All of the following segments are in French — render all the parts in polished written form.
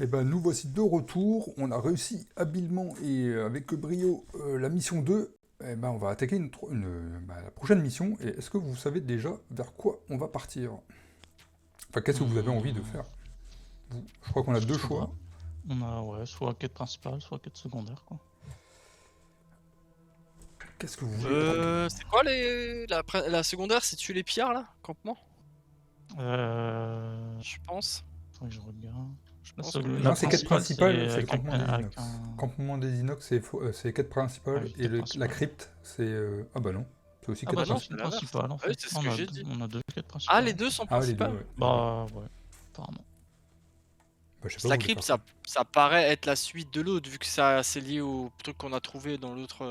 Eh ben, nous voici de retour. On a réussi habilement et avec brio la mission 2. Eh ben, on va attaquer la prochaine mission. Et est-ce que vous savez déjà vers quoi on va partir? Enfin, qu'est-ce que vous avez envie de faire? Je crois qu'on a deux Je sais choix. pas. On a soit quête principale, soit quête secondaire quoi. Qu'est-ce que vous voulez prendre? C'est quoi la secondaire? C'est tuer les pillards là? Campement? Je pense. Faudrait que je regarde. Je La pense seg- que la Non, c'est quête principale, principale, c'est le avec campement des avec inox. un... Campement des inox, c'est quête principale. Ah oui, Et quête la principale. crypte, c'est. Ah bah non, c'est aussi Ah quête bah non, principale. c'est l'inverse. principale en Ah oui, fait. c'est ce que j'ai dit. On a deux quêtes principales. Ah, les deux sont Ah, les deux, principales? ouais. Bah ouais, apparemment. Bah, je sais pas La où je vais crypte, faire ça paraît être la suite de l'autre, vu que c'est lié au truc qu'on a trouvé dans l'autre.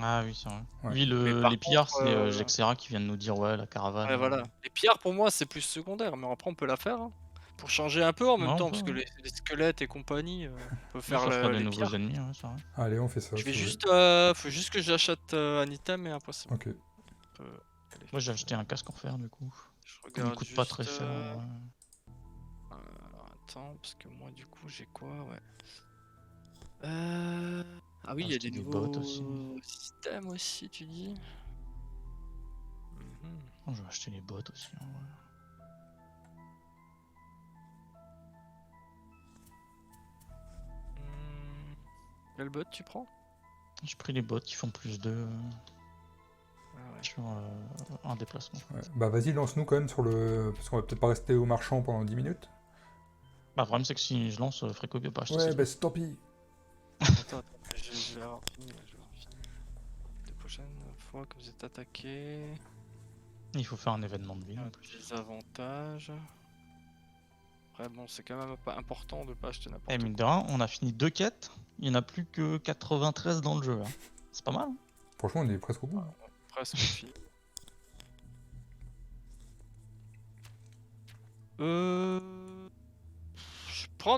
Ah oui, c'est vrai. Ouais. Oui, Mais par les pillards, contre, c'est Jexera qui vient de nous dire ouais, la caravane. Ouais, voilà. Les pillards, pour moi, c'est plus secondaire, mais après, on peut la faire, hein. Pour changer un peu en même Ouais, on temps, peut, parce que ouais. les squelettes et compagnie, on peut Oui, faire ça fera des les nouveaux pillards. ennemis, ouais, c'est vrai. Allez, on fait ça. Je vais si vous juste, faut juste que j'achète un item et après c'est bon. voulez. Ok. On peut aller Moi, j'ai faire acheté un casque en fer du coup. ça. Je Comme il regarde coûte pas juste, très cher. Ouais. attends, parce que moi, du coup, j'ai quoi? Ouais. Ah oui, il y a Acheter des des bottes nouveaux aussi. systèmes aussi, tu dis? Mhm. Oh, je vais acheter les bottes aussi. Ouais. Quel bot tu prends? J'ai pris les bottes qui font plus de Ah ouais. sur un déplacement. Ouais. Bah vas-y, lance-nous quand même sur le... Parce qu'on va peut-être pas rester au marchand pendant 10 minutes. Bah, le problème, c'est que si je lance, Fréco peut pas acheter Ouais, ça. bah tant pis. Attends, je vais avoir fini. Je vais avoir fini. La prochaine fois que vous êtes attaqué, Il faut faire un événement de ville en plus. les avantages. Après, bon, c'est quand même pas important de pas acheter n'importe Eh, quoi. mine de rien, on a fini 2 quêtes. Il n'y en a plus que 93 dans le jeu. Hein. C'est pas mal. Hein. Franchement, on est presque au bout. Hein. Presque fini.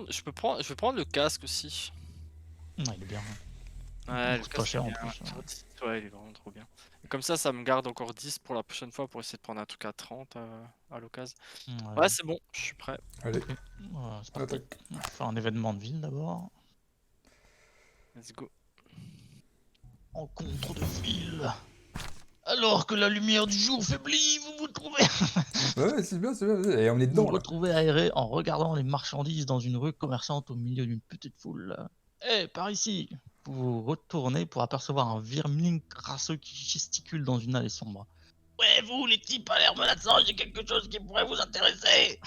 Je vais prendre le casque aussi. Ouais, il est bien. Hein. Ouais, le coûte pas casque cher est en bien. plus. Ouais, il est vraiment trop bien. Et comme ça me garde encore 10 pour la prochaine fois pour essayer de prendre un truc à 30 à l'occasion. Ouais, c'est bon, je suis prêt. Allez, Ok. Voilà, c'est parti. attaque. On va faire un événement de ville d'abord. Let's go. Rencontre de ville. Alors que la lumière du jour faiblit, vous vous trouvez Ouais, c'est bien, c'est bien. Et on est vous dedans, vous là. retrouvez aéré en regardant les marchandises dans une rue commerçante au milieu d'une petite foule. Eh, par ici. Vous vous retournez pour apercevoir un vermling crasseux qui gesticule dans une allée sombre. Ouais, vous, les types à l'air menaçant, j'ai quelque chose qui pourrait vous intéresser.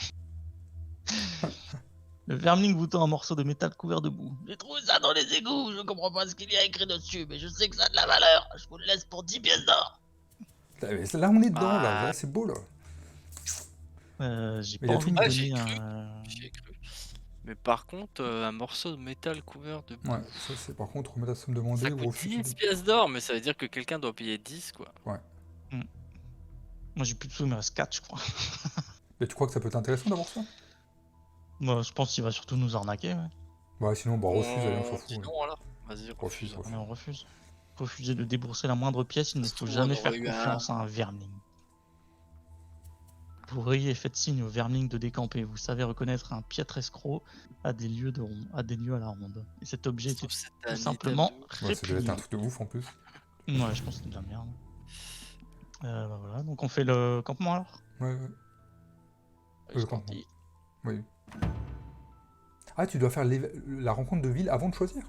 Le vermling vous tend un morceau de métal couvert de boue. J'ai trouvé ça dans les égouts, je comprends pas ce qu'il y a écrit dessus, mais je sais que ça a de la valeur. Je vous le laisse pour 10 pièces d'or. Putain, mais là, on est dedans, là. Ah. Là, c'est beau, là. J'ai Mais pas y a envie tout- de Ah, donner j'y ai un... J'y ai cru. Mais par contre, un morceau de métal couvert de boue. Ouais, ça, c'est par contre, remettre la somme demandée Ça ou coûte refuser. 10 pièces d'or, mais ça veut dire que quelqu'un doit payer 10, quoi. Ouais. Moi j'ai plus de sous, il me reste 4 je crois. Mais tu crois que ça peut être intéressant d'avoir ça? Moi je pense qu'il va surtout nous arnaquer. Ouais. Ouais, sinon, bah refuse, allez, on s'en fout. Dis Ouais. non alors. Vas-y, refuse. Refuse, refuse. Mais on refuse. Refuser de débourser la moindre pièce, il ne Ça se faut trouve, jamais on faire aurait eu confiance à un vermling. Vous riez et faites signe au vermling de décamper. Vous savez reconnaître un piètre escroc à des lieux à la ronde. Et cet objet Ça se était trouve, c'est tout un simplement item de- Ouais, ça devait être un répugnant. truc de ouf en plus. Ouais, je pense que c'est de la merde. Bah voilà, donc on fait le campement alors. Ouais, ouais. Allez, Le c'est campement. parti. Oui. Ah, tu dois faire la rencontre de ville avant de choisir?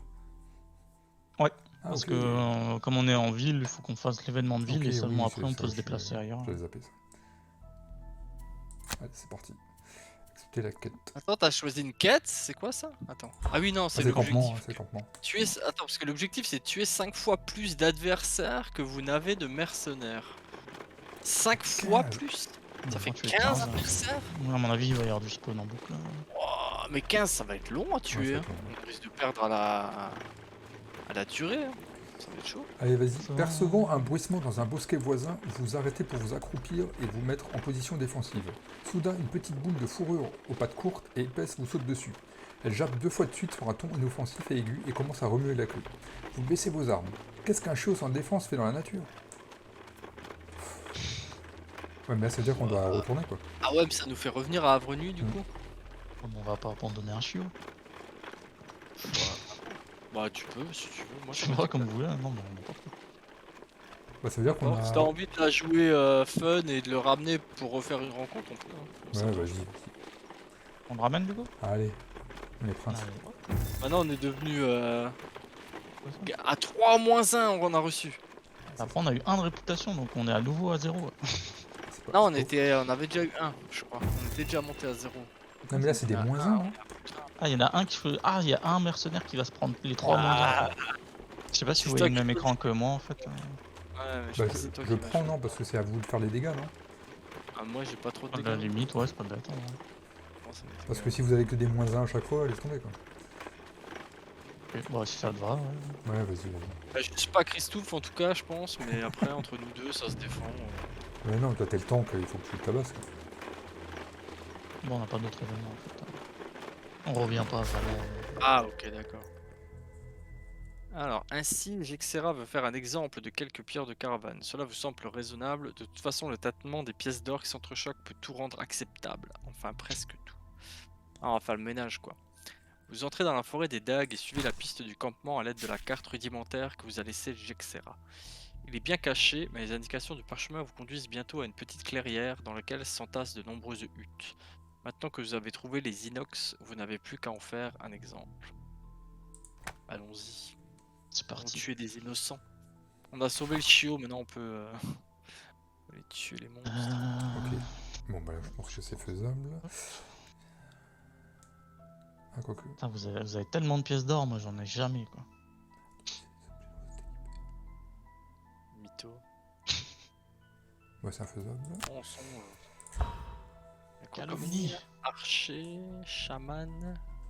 Ouais, Ah, parce ok. que comme on est en ville, il faut qu'on fasse l'événement de ville Ok, et seulement oui, après on peut se déplacer ailleurs. J'avais zappé ça. Allez, c'est parti. Accepter la quête. Attends, t'as choisi une quête? C'est quoi ça? Attends. Ah oui, non, Ah, c'est c'est le campement, hein, l'objectif. c'est le campement. Attends, parce que l'objectif c'est tuer 5 fois plus d'adversaires que vous n'avez de mercenaires. 5 fois 15. plus? On Ça va fait tuer 15 15, hein. adversaires? Ouais, à mon avis, il va y avoir du spawn en boucle. Oh, mais 15 ça va être long à tuer. ça va Hein. être long. On risque de perdre à la durée. Hein. Ça va être chaud. Allez, vas-y. Ça va. Percevant un bruissement dans un bosquet voisin, vous arrêtez pour vous accroupir et vous mettre en position défensive. Soudain, une petite boule de fourrure aux pattes courtes et épaisses vous saute dessus. Elle jappe 2 fois de suite sur un ton inoffensif et aigu et commence à remuer la queue. Vous baissez vos armes. Qu'est-ce qu'un chiot sans défense fait dans la nature? Ouais, mais là, ça veut dire qu'on doit retourner, quoi. Ah ouais, mais ça nous fait revenir à Avenue du coup. On va pas abandonner un chiot. Bah tu peux si tu veux. Moi Je ça sais me pas dit comme vous voulez, non, mais n'importe quoi. Bah, ça veut dire qu'on Si a. t'as envie de la jouer fun et de le ramener pour refaire une rencontre, on peut. Hein. Ouais, vas-y. On le ramène du coup? Allez, on est princes. Allez. Maintenant on est devenu Ouais, ça. à 3-1 on a reçu. Après, on a eu 1 de réputation, donc on est à nouveau à 0. C'est pas- Non, c'est on avait déjà eu 1, je crois. On était déjà monté à 0. pas- Non, mais là, c'est des Ah, -1, non? Ah, il y en a un qui fait. Ah, il y a un mercenaire qui va se prendre les 3 -1. Je sais pas si C'est vous toi voyez le qui même peux le écran que moi en fait. Ouais, mais je Bah, pense que c'est toi je qui vas prends, jouer. non, parce que c'est à vous de faire les dégâts, non? Ah, moi j'ai pas trop de À dégâts. la limite, ouais, c'est pas bête. Hein. Non, ça m'est Parce égal. que si vous avez que des -1 à chaque fois, laisse tomber, quoi. Ok, bah, si ça te va, ouais. Ouais, vas-y, vas-y. Bah, je suis pas Christophe en tout cas, je pense, mais après entre nous deux ça se défend. Ouais, non, toi, t'es le tank, il faut que tu le tabasses, quoi. Bon, on n'a pas d'autres événements en fait. On revient pas vraiment. Ah, ok, d'accord. Alors, ainsi, Gexera veut faire un exemple de quelques pierres de caravane. Cela vous semble raisonnable. De toute façon, le tâtement des pièces d'or qui s'entrechoquent peut tout rendre acceptable. Enfin, presque tout. Ah, on va faire le ménage, quoi. Vous entrez dans la forêt des dagues et suivez la piste du campement à l'aide de la carte rudimentaire que vous a laissée Gexera. Il est bien caché, mais les indications du parchemin vous conduisent bientôt à une petite clairière dans laquelle s'entassent de nombreuses huttes. Maintenant que vous avez trouvé les inox, vous n'avez plus qu'à en faire un exemple. Allons-y. C'est On parti. tuer des innocents. On a sauvé le chiot, maintenant on peut aller tuer les monstres. Ok. Bon, bah, je pense que c'est faisable. Ah, quoique. Putain, vous avez tellement de pièces d'or, moi j'en ai jamais quoi. Mytho. Ouais, c'est infaisable. Tronçon. Y a quoi comme Calomnie. ligne? Archer, chaman,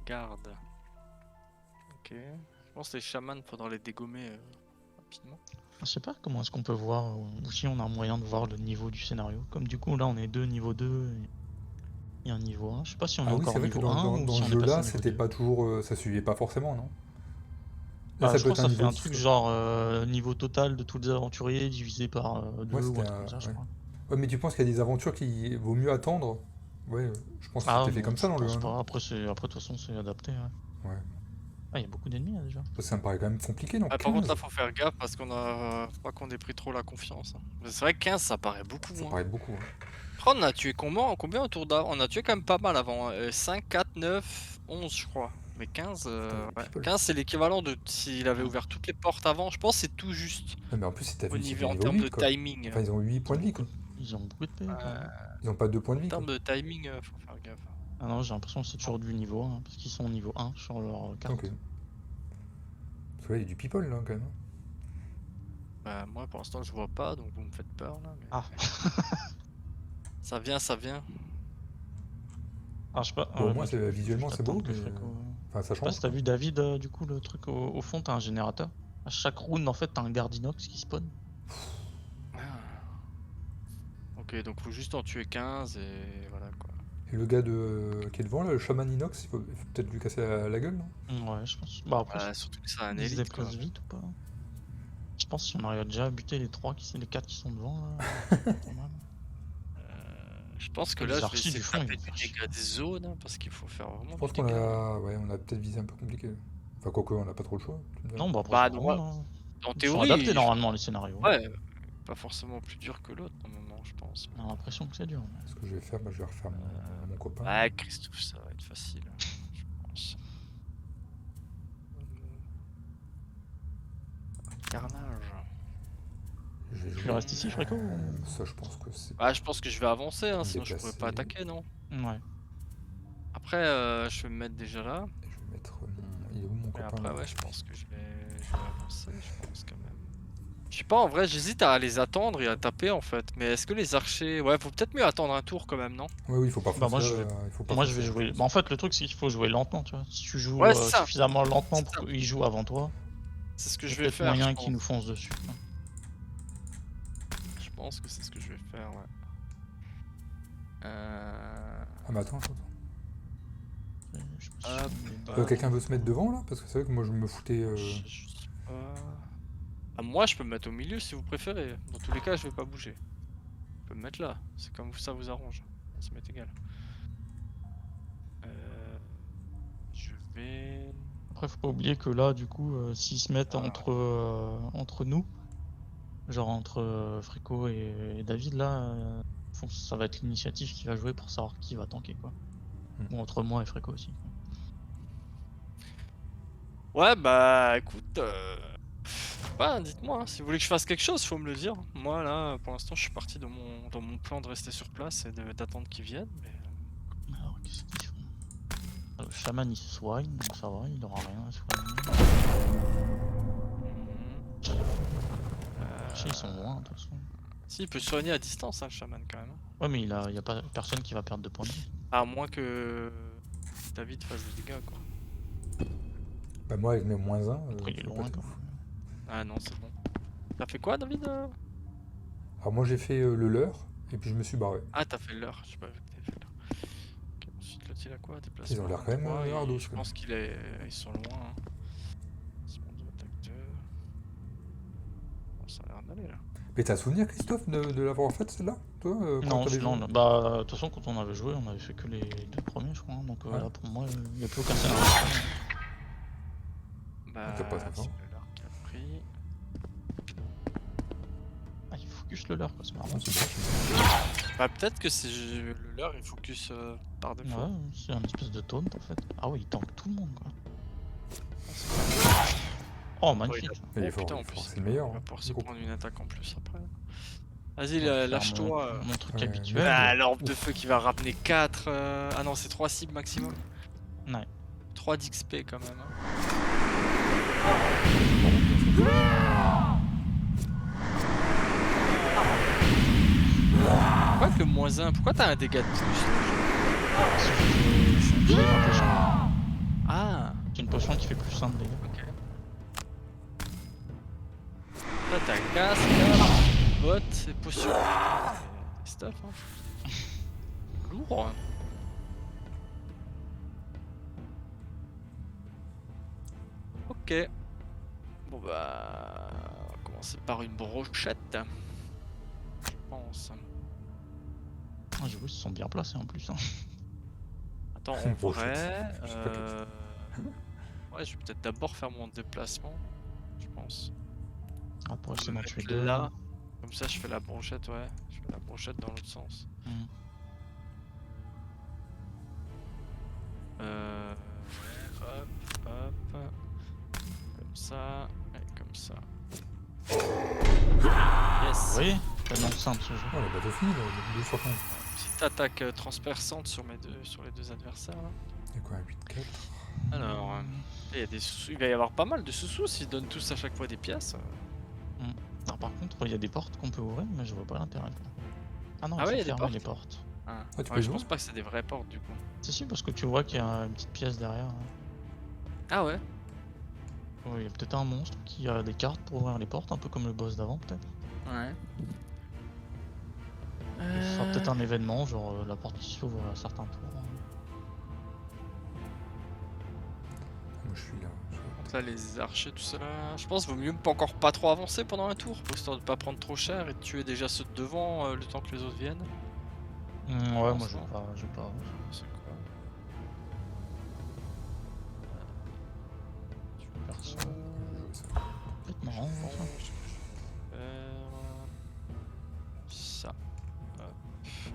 garde. Ok. Je pense que les chamans, faudra les dégommer rapidement. Je sais pas comment est-ce qu'on peut voir, ou si on a un moyen de voir le niveau du scénario. Comme du coup là on est niveau 2 et un niveau 1. Je sais pas si on est Ah oui, encore c'est vrai que niveau 1 ou dans si ce on est passé jeu-là, niveau c'était 2. pas toujours. Ça suivait pas forcément, non? Là, Bah, ça je peut crois être que un ça fait niveau un 10, truc quoi. genre niveau total de tous les aventuriers divisé par 2 Ouais, ou c'était un truc comme ça, je ouais. crois. Ouais, mais tu penses qu'il y a des aventures qui vaut mieux attendre? Ouais, je pense que Ah c'était fait non, comme ça je dans le pense 1, non? pas. Après, de toute façon, c'est adapté. Ouais. Ouais. Ah, il y a beaucoup d'ennemis là, déjà. Ça me paraît quand même compliqué, non? Ah, par contre, 15? là, faut faire gaffe parce qu'on a pas qu'on ait pris trop la confiance. Hein. Mais c'est vrai que 15, ça paraît beaucoup Ça moins. paraît beaucoup, hein. Après, on a tué combien autour d'avant? On a tué quand même pas mal avant. 5, 4, 9, 11, je crois. Mais 15, Putain, ouais. people. 15 c'est l'équivalent de s'il avait Ouais. ouvert toutes les portes avant. Je pense que c'est tout juste Ouais, mais en plus, t'as au vu, c'est niveau du en niveau termes de 8, quoi. timing. Enfin, ils ont 8 points de vie, quoi. Ils ont beaucoup de PV quand même. Ils ont pas 2 points de En vie, quoi. termes de timing, faut faire gaffe. Ah non, j'ai l'impression que c'est toujours du niveau 1, parce qu'ils sont au niveau 1 sur leur carte. Ok. Parce que là, il y a du people, là, quand même. Bah, moi, pour l'instant, je vois pas, donc vous me faites peur là. Mais... Ah. Ça vient, ça vient. Ah, je sais pas. Bon, ouais, moi, bah, du coup, visuellement, juste c'est beau, attendre que mais. Fréco- Enfin, ça Je sais pas change, si t'as quoi. vu David, du coup, le truc au fond, t'as un générateur. À chaque round, en fait, t'as un garde inox qui spawn. Ah. Ok, donc faut juste en tuer 15 et voilà quoi. Et le gars qui est devant, là, le chaman inox, il faut peut-être lui casser la gueule, non? Ouais, je pense. Bah après, Ouais, surtout que c'est un ils se élite quoi. déplacent vite ou pas? Je pense que si on arrive déjà à buter les 4 qui sont devant, là, pas mal. Je pense que Les là, je vais archis essayer du de fond, taper ils vont du faire dégât de zone hein, parce qu'il faut faire vraiment Je pense du qu'on dégât. a. Ouais, on a peut-être visé un peu compliqué. Enfin, quoique, on n'a pas trop le choix. tu me diras. Non, bah après, Bah, c'est non, pas grave, hein. en Ils sont théorie, adaptés normalement les scénarios. ouais, pas forcément plus dur que l'autre normalement, je pense. On a l'impression que c'est dur. Mais... Ce que je vais faire, bah, je vais refaire mon copain. Ouais, Christophe, ça va être facile, je pense. Carnage. Je vais Tu jouer. restes ici, Fréco ou... Ça, je pense que c'est. Ah, je pense que je vais avancer, hein, Me sinon je pourrais pas déplacer. attaquer, non? Ouais. Après, je vais me mettre déjà là. Je vais mettre mon. Il est où mon Mais copain après, là ouais, je pense que je vais avancer, je pense quand même. Je sais pas, en vrai, j'hésite à les attendre et à taper en fait. Mais est-ce que les archers. Ouais, faut peut-être mieux attendre un tour quand même, non? Ouais, oui, il faut pas Bah foncer. moi je vais, Il faut pas moi je foncer, vais je jouer. pense. Bah en fait le truc c'est qu'il faut jouer lentement, tu vois. Si tu joues Ouais, c'est ça. suffisamment lentement C'est pour ça. qu'ils jouent avant toi, C'est ce que il y je a vais peut-être faire. moyen Je qu'ils pense. nous foncent dessus. Quoi. Je pense que c'est ce que je vais faire, ouais. Ah, mais attends. Je me Hop, suis- hop. Quelqu'un veut se mettre devant là? Parce que c'est vrai que moi je me foutais. Je sais pas. Ah, moi, je peux me mettre au milieu si vous préférez. Dans tous les cas, je vais pas bouger. Je peux me mettre là. C'est comme ça vous arrange. Ça m'est égal. Je vais. Après, faut pas oublier que là, du coup, s'ils se mettent entre nous, genre entre Frico et David, là, ça va être l'initiative qui va jouer pour savoir qui va tanker, quoi. Ou entre moi et Frico aussi, quoi. Ouais, bah écoute, ouais, dites-moi, hein, si vous voulez que je fasse quelque chose, faut me le dire. Moi là, pour l'instant, je suis parti dans mon plan de rester sur place et d'attendre qu'ils viennent. Mais... Alors, qu'est-ce qu'ils font? Le chaman il se soigne, donc ça va, il aura rien à soigner. Après, ils sont loin, de toute façon. Si, il peut soigner à distance, hein, le chaman quand même. Ouais, mais il y a pas personne qui va perdre de points de vie. À moins que David fasse des dégâts, quoi. Bah moi avec mes -1... Après, il est loin quand même. Ah non, c'est bon. T'as fait quoi, David? Alors moi j'ai fait le leur, et puis je me suis barré. Ah, t'as fait l'heure, je sais pas vu que t'avais fait l'heure. Ok, ensuite, l'autre, il a quoi? Déplacement. Ils ont l'air quand même 23, hardos, je quand pense ils sont loin. Hein. Bon, ça a l'air d'aller là. Mais t'as souvenir, Christophe, de l'avoir faite celle-là, toi quand Non, t'avais sinon, joué bah, de toute façon, quand on avait joué, on avait fait que les 2 premiers, je crois. Hein, donc Ouais. là, pour moi, il n'y a plus aucun scénario. Bah, t'as pas ça, c'est hein. l'heure qui a pris. Ah, il focus le leur, quoi, c'est marrant. Non, c'est bon. Bah, peut-être que c'est le leur, il focus par défaut. Ouais, c'est un espèce de taunt en fait. Ah oui, il tank tout le monde, quoi. Oh, magnifique. Il est Oh, fort, putain, il en est plus, fort, c'est le meilleur. il va hein, pouvoir du se groupe. prendre une attaque en plus après. Vas-y, Je vais faire lâche-toi. mon truc Ouais, habituel. merde. Ah, l'orbe de feu qui va ramener 4. Ah non, c'est 3 cibles maximum. Ouais. 3 d'XP quand même. Hein. Pourquoi que -1? Pourquoi t'as un dégât de plus? J'ai ma potion. Ah, J'ai une potion qui fait plus 1 de dégâts. ok. Là t'as casque, bottes et potions. Stuff, hein. Lourd. Hein. Ok. Bon bah... On va commencer par une brochette. Je pense. Ah, j'avoue, ils se sont bien placés en plus. Hein. Attends, Une en brochette. vrai... Je sais pas quel- Ouais, je vais peut-être d'abord faire mon déplacement. Je pense. Ah, pour essayer Me d'en tuer mettre 2. là. Comme ça, je fais la brochette, ouais. Je fais la brochette dans l'autre sens. Hmm. Ouais, hop. Comme ça, et comme ça. Yes! Oui, tellement simple ce jeu. Oh, le bateau fini, là, 2 sur 15. Petite attaque transperçante sur les deux adversaires là. Il y a quoi, 8-4 Alors, il va y avoir pas mal de sous-sous s'ils donnent tous à chaque fois des pièces. Alors, par contre, il y a des portes qu'on peut ouvrir, mais je vois pas l'intérêt. Quoi. Ah non, Ah ouais, elles il y a sont des fermées les portes. Ah, Ah, tu ouais, peux je jouer pense pas que c'est des vraies portes du coup. Si, parce que tu vois qu'il y a une petite pièce derrière. Hein. Ah ouais? Ouais, il y a peut-être un monstre qui a des cartes pour ouvrir les portes, un peu comme le boss d'avant, peut-être. Ouais. Ce sera peut-être un événement, genre la porte qui s'ouvre à certains tours. Moi je suis là. Donc là, les archers, tout ça là. Je pense qu'il vaut mieux pas trop avancer pendant un tour, histoire de pas prendre trop cher et de tuer déjà ceux de devant le temps que les autres viennent. Ouais, moi je vais pas. C'est quoi? Perso. Je sais pas. Peut-être marrant. Ça.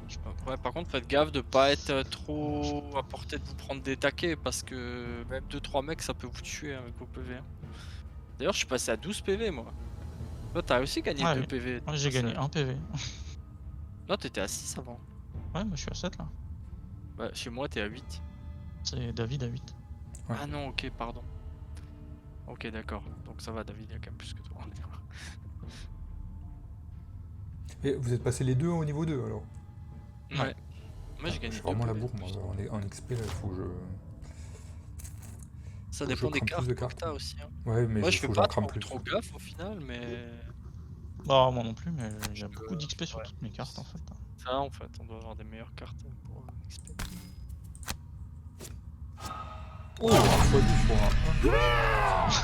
Ça. Ouais, par contre, faites gaffe de pas être trop à portée de vous prendre des taquets parce que même 2-3 mecs ça peut vous tuer avec vos PV. Hein. D'ailleurs, je suis passé à 12 PV moi. Toi, t'as aussi gagné Ouais, 2 PV. Ouais, j'ai gagné 1 PV. Non, t'étais à 6 avant. Ouais, moi je suis à 7 là. Bah, chez moi, t'es à 8. C'est David à 8. Ouais. Ah non, ok, pardon. Ok, d'accord. Donc ça va, David, il y a quand même plus que toi. Et vous êtes passé les deux au niveau 2 alors? Ouais. Moi, j'ai gagné. Je suis vraiment 2 la PV, bourre, moi. En XP, là, il faut que je. Ça Faut que dépend je des crame plus cartes de que cartes. t'as aussi. Hein. Ouais, mais Moi, il je fais faut que j'en pas crame plus. trop gaffe au final, mais. Bah, moi non plus, mais j'ai que, beaucoup d'XP sur ouais. toutes mes cartes en fait. Ça, en fait, on doit avoir des meilleures cartes pour XP. Oh, fois 10 sur un.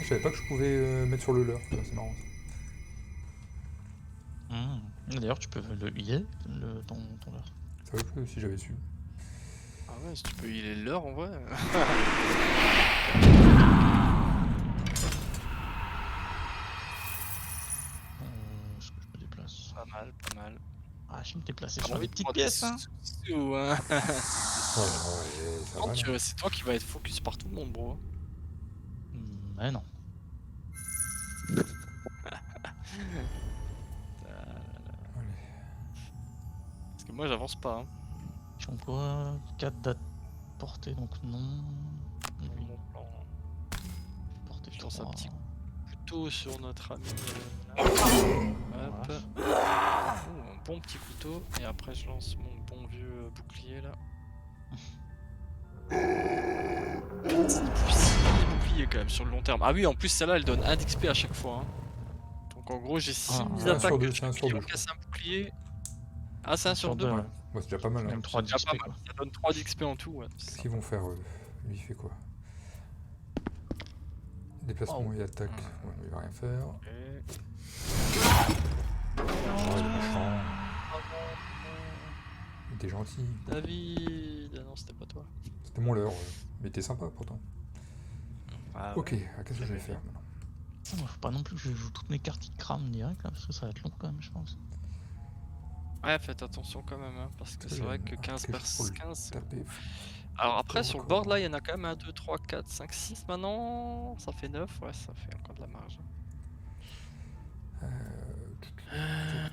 Je savais pas que je pouvais mettre sur le leurre, c'est marrant. D'ailleurs, tu peux le healer, ton leurre. Ça aurait pu si j'avais su. Ah ouais, si tu peux healer l'heure en vrai. Est-ce que je me déplace? Pas mal, pas mal. Ah, je vais me déplacer T'as sur envie des de petites prendre pièces, hein. sous, hein. Ouais, ouais, ça va là. C'est toi qui va être focus par tout le monde, bro. Mais non. Allez. Parce que moi j'avance pas. Hein. Ils ont quoi? 4 dates portées, donc non. Oui, Mon plan. portée Je lance un 3. petit couteau sur notre ami. Hop. Voilà. Oh, un bon petit couteau. Et après je lance mon bon vieux bouclier là. C'est des boucliers quand même sur le long terme. Ah oui, en plus celle-là elle donne 1 d'XP à chaque fois. Hein. Donc en gros j'ai 6 Ah, c'est un attaques sur deux, que c'est un chaque sur deux, client je casse un bouclier. Ah c'est 1 sur 2. deux, Ouais. ouais. Ouais, c'est déjà pas mal. Hein. Même 3 Déjà pas d'XP, mal. quoi. Ça donne 3 d'XP en tout. Ouais. Qu'est-ce qu'ils vont faire Lui il fait quoi? Déplacement Wow. et attaque. Ouais, il va rien faire. Ok. Oh, il est méchant. Il était gentil. David, ah non c'était pas toi. C'était mon leurre. Mais t'es sympa pourtant. Ah, Ok, ouais. qu'est-ce que je vais faire maintenant? Moi, faut pas non plus que je joue toutes mes cartes qui crament direct, là, parce que ça va être long quand même, je pense. Ouais, faites attention quand même, hein, parce que Est-ce c'est que vrai j'ai que un 15 quelque chose pour le 15 c'est taper. beaucoup. Alors après, sur le board Encore. là, il y en a quand même 1, 2, 3, 4, 5, 6 maintenant. Ça fait 9, ouais, ça fait encore de la marge.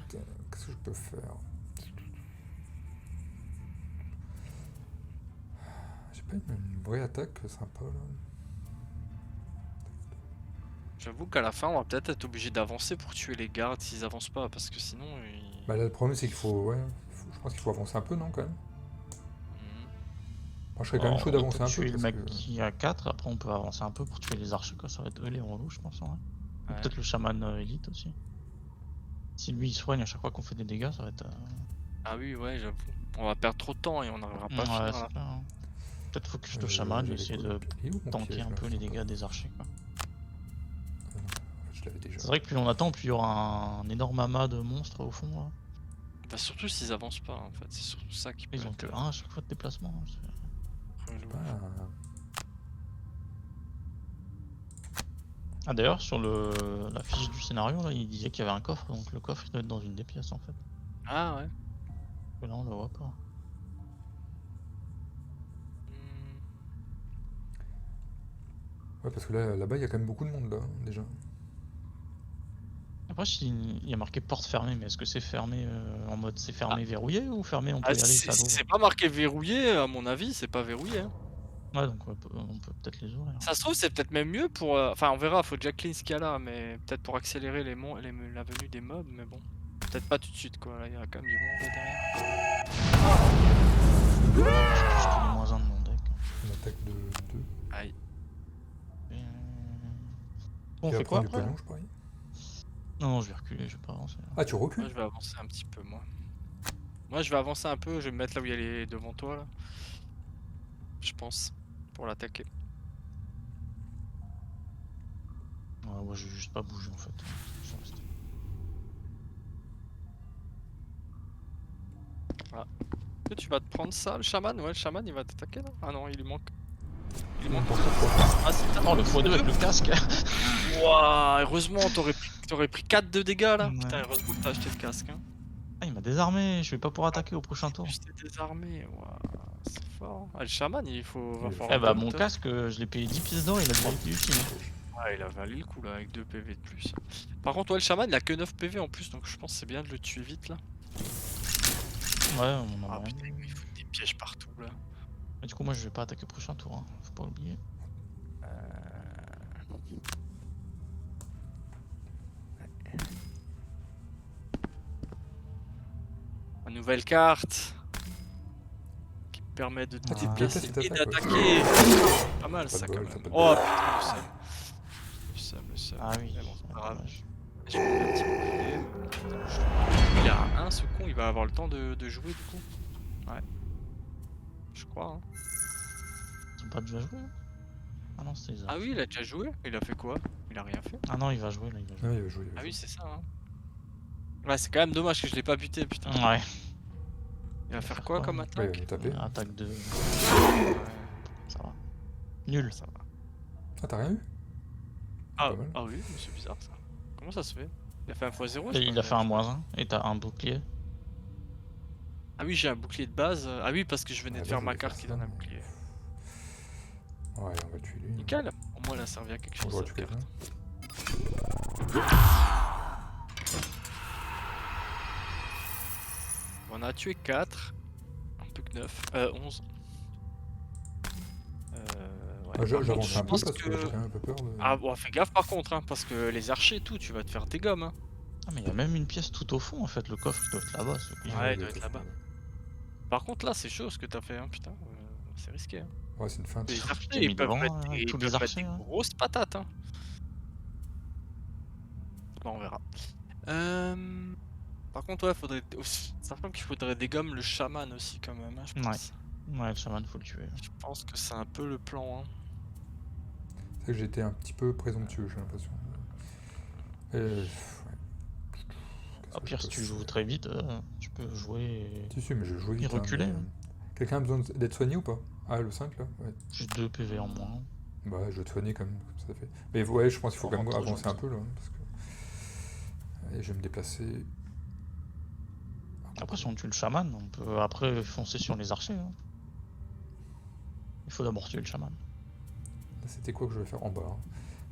Qu'est-ce que je peux faire? J'ai pas une vraie attaque sympa là. J'avoue qu'à la fin, on va peut-être être obligé d'avancer pour tuer les gardes s'ils avancent pas, parce que sinon. Bah là le problème c'est qu'il faut. Ouais, je pense qu'il faut avancer un peu, non quand même? Mhm. Moi je serais quand même chaud On d'avancer peut un peu tuer le parce mec que. qui a 4, après on peut avancer un peu pour tuer les archers, quoi. Ça va être eux les relous, je pense. En vrai. Ou Ouais. peut-être le chaman élite aussi. Si lui il soigne à chaque fois qu'on fait des dégâts, ça va être. Ah oui, ouais, j'avoue. On va perdre trop de temps et on n'arrivera pas à Ouais, finir à c'est la clair, hein. Peut-être focus le chaman et j'avais essayer quoi, de il est où, mon tanker piège, un là peu les Sympa. dégâts des archers, quoi. En fait, je l'avais déjà. C'est vrai que plus on attend, plus il y aura un énorme amas de monstres au fond, là. Bah, surtout s'ils avancent pas, en fait. C'est surtout ça qui peut Ils ont être que 1 à chaque fois de déplacement. Hein. relou. Ah, Ah d'ailleurs, sur la fiche du scénario, là, il disait qu'il y avait un coffre, donc le coffre il doit être dans une des pièces en fait. Ah ouais. Et là on le voit pas. Hmm. ouais, parce que là-bas il y a quand même beaucoup de monde là, déjà. Après, il y a marqué porte fermée, mais est-ce que c'est fermé en mode c'est fermé verrouillé ou fermé on peut Ah, y aller, si ça l'ouvre? c'est pas marqué verrouillé, à mon avis, c'est pas verrouillé. Hein. Ouais, donc on peut peut-être les ouvrir. Ça se trouve, c'est peut-être même mieux pour. Enfin, on verra, faut déjà clean ce qu'il y a là, mais peut-être pour accélérer la venue des mobs, mais bon. Peut-être pas tout de suite, quoi. Là, il y a quand même du monde là derrière. Je connais moins un de mon deck. Une attaque de 2. Aïe. Et... Bon, on Tu vas fait quoi prendre du après? pognon, je parie. Non, je vais reculer, je vais pas avancer. Ah, tu Moi, recules? je vais avancer un petit peu, moi. Moi, je vais avancer un peu, je vais me mettre là où il y a les devant toi, là. Je pense, pour l'attaquer. Ouais, moi je vais juste pas bouger en fait. Je vais rester. Est-ce que tu vas te prendre ça, le chaman? Ouais, le chaman, il va t'attaquer là? Ah non, il lui manque. Il lui Non, manque. pour ça, quoi. Ah, c'est ça. Oh, le x2 avec le casque. Wouah, heureusement, t'aurais pris 4 de dégâts là. Ouais. Putain, heureusement que t'as acheté le casque. Hein. Ah, il m'a désarmé, je vais pas pouvoir attaquer au prochain tour. Juste désarmé, wouah, c'est fort. Ah, le chaman, il faut. Va Il est falloir Eh un bah peu mon monter. casque, je l'ai payé 10 pièces d'or, il a déjà été utile. Ouais, il a valé le coup là avec 2 PV de plus. Par contre, ouais, le chaman, il a que 9 PV en plus, donc je pense que c'est bien de le tuer vite là. Ouais, on en a Ah moyen. putain, il faut des pièges partout là. Mais du coup, moi je vais pas attaquer au prochain tour, hein. Faut pas oublier. Une nouvelle carte qui permet de te Ah, tu te déplacer déplaces et et t'attaques, d'attaquer. Pas mal Pas ça de quand bol, même. t'as pas de Oh putain, le seum. Le seum. Ah oui, Mais bon, c'est c'est pas grave. dommage. Je vais mettre un petit bouclier. Il a un, ce con, il va avoir le temps de jouer du coup. Ouais. Je crois. Hein. Ils ont pas déjà joué? Ah non, c'était les Ah archers. oui, il a déjà joué. Il a fait quoi? Il a rien fait. Ah non, il va jouer là, il va jouer. Ah, il va jouer. Ah oui, c'est ça. Hein. Ouais, c'est quand même dommage que je l'ai pas buté, putain. Ouais. Il va faire quoi comme Ouais, attaque? il va taper. Attaque de. Ouais, Ça va. Nul. ça va. Ah, t'as rien eu? Ah, Pas mal. ah oui, mais c'est bizarre ça. Comment ça se fait? Il a fait un x0? Et il a fait un -1 et t'as un bouclier. Ah oui, j'ai un bouclier de base. Ah oui, parce que je venais Ouais, de là, faire je ma voulais carte faire qui ça, donne un mais- bouclier. Ouais, on va tuer lui. Nickel. Au moins, elle a servi à quelque On chose. doit cette tuer carte. quelqu'un. On a tué 4. Un peu que 9. 11. Ouais. Ah, Par j'avance contre, je un peu pense parce que j'ai quand même un peu peur de... Ah bon, fais gaffe par contre, hein, parce que les archers et tout, tu vas te faire des gommes. Hein. Ah, mais il y a même une pièce tout au fond en fait. Le coffre il doit être là-bas. Ouais, il doit être là-bas. Par contre, là, c'est chaud ce que t'as fait, hein, putain. C'est risqué. Hein. Ouais, c'est une feinte. Les archers, J'ai mis ils peuvent devant, mettre hein, des, tous ils les peuvent mettre archers, des hein. grosses patates. Hein. Bon, on verra. Par contre, ouais, faudrait. Sachant qu'il faudrait dégommer le chaman aussi, quand même, hein, je pense. Ouais, le chaman faut le tuer. Je pense que c'est un peu le plan. Hein. C'est que j'étais un petit peu présomptueux, j'ai l'impression. Ouais. Au pire, si tu joues très vite, tu peux jouer. Si, mais je joue vite. reculait, mais, hein. Quelqu'un a besoin d'être soigné ou pas? Ah, le 5 là? Ouais. J'ai 2 PV en moins. Bah, je vais te soigner quand même, comme ça fait. Mais ouais, je pense qu'il faut quand même Trop avancer un gentil. peu là. Parce que... Allez, je vais me déplacer. Après, si on tue le chaman, on peut après foncer sur les archers. Hein. Il faut d'abord tuer le chaman. Là, c'était quoi que je vais faire en bas hein.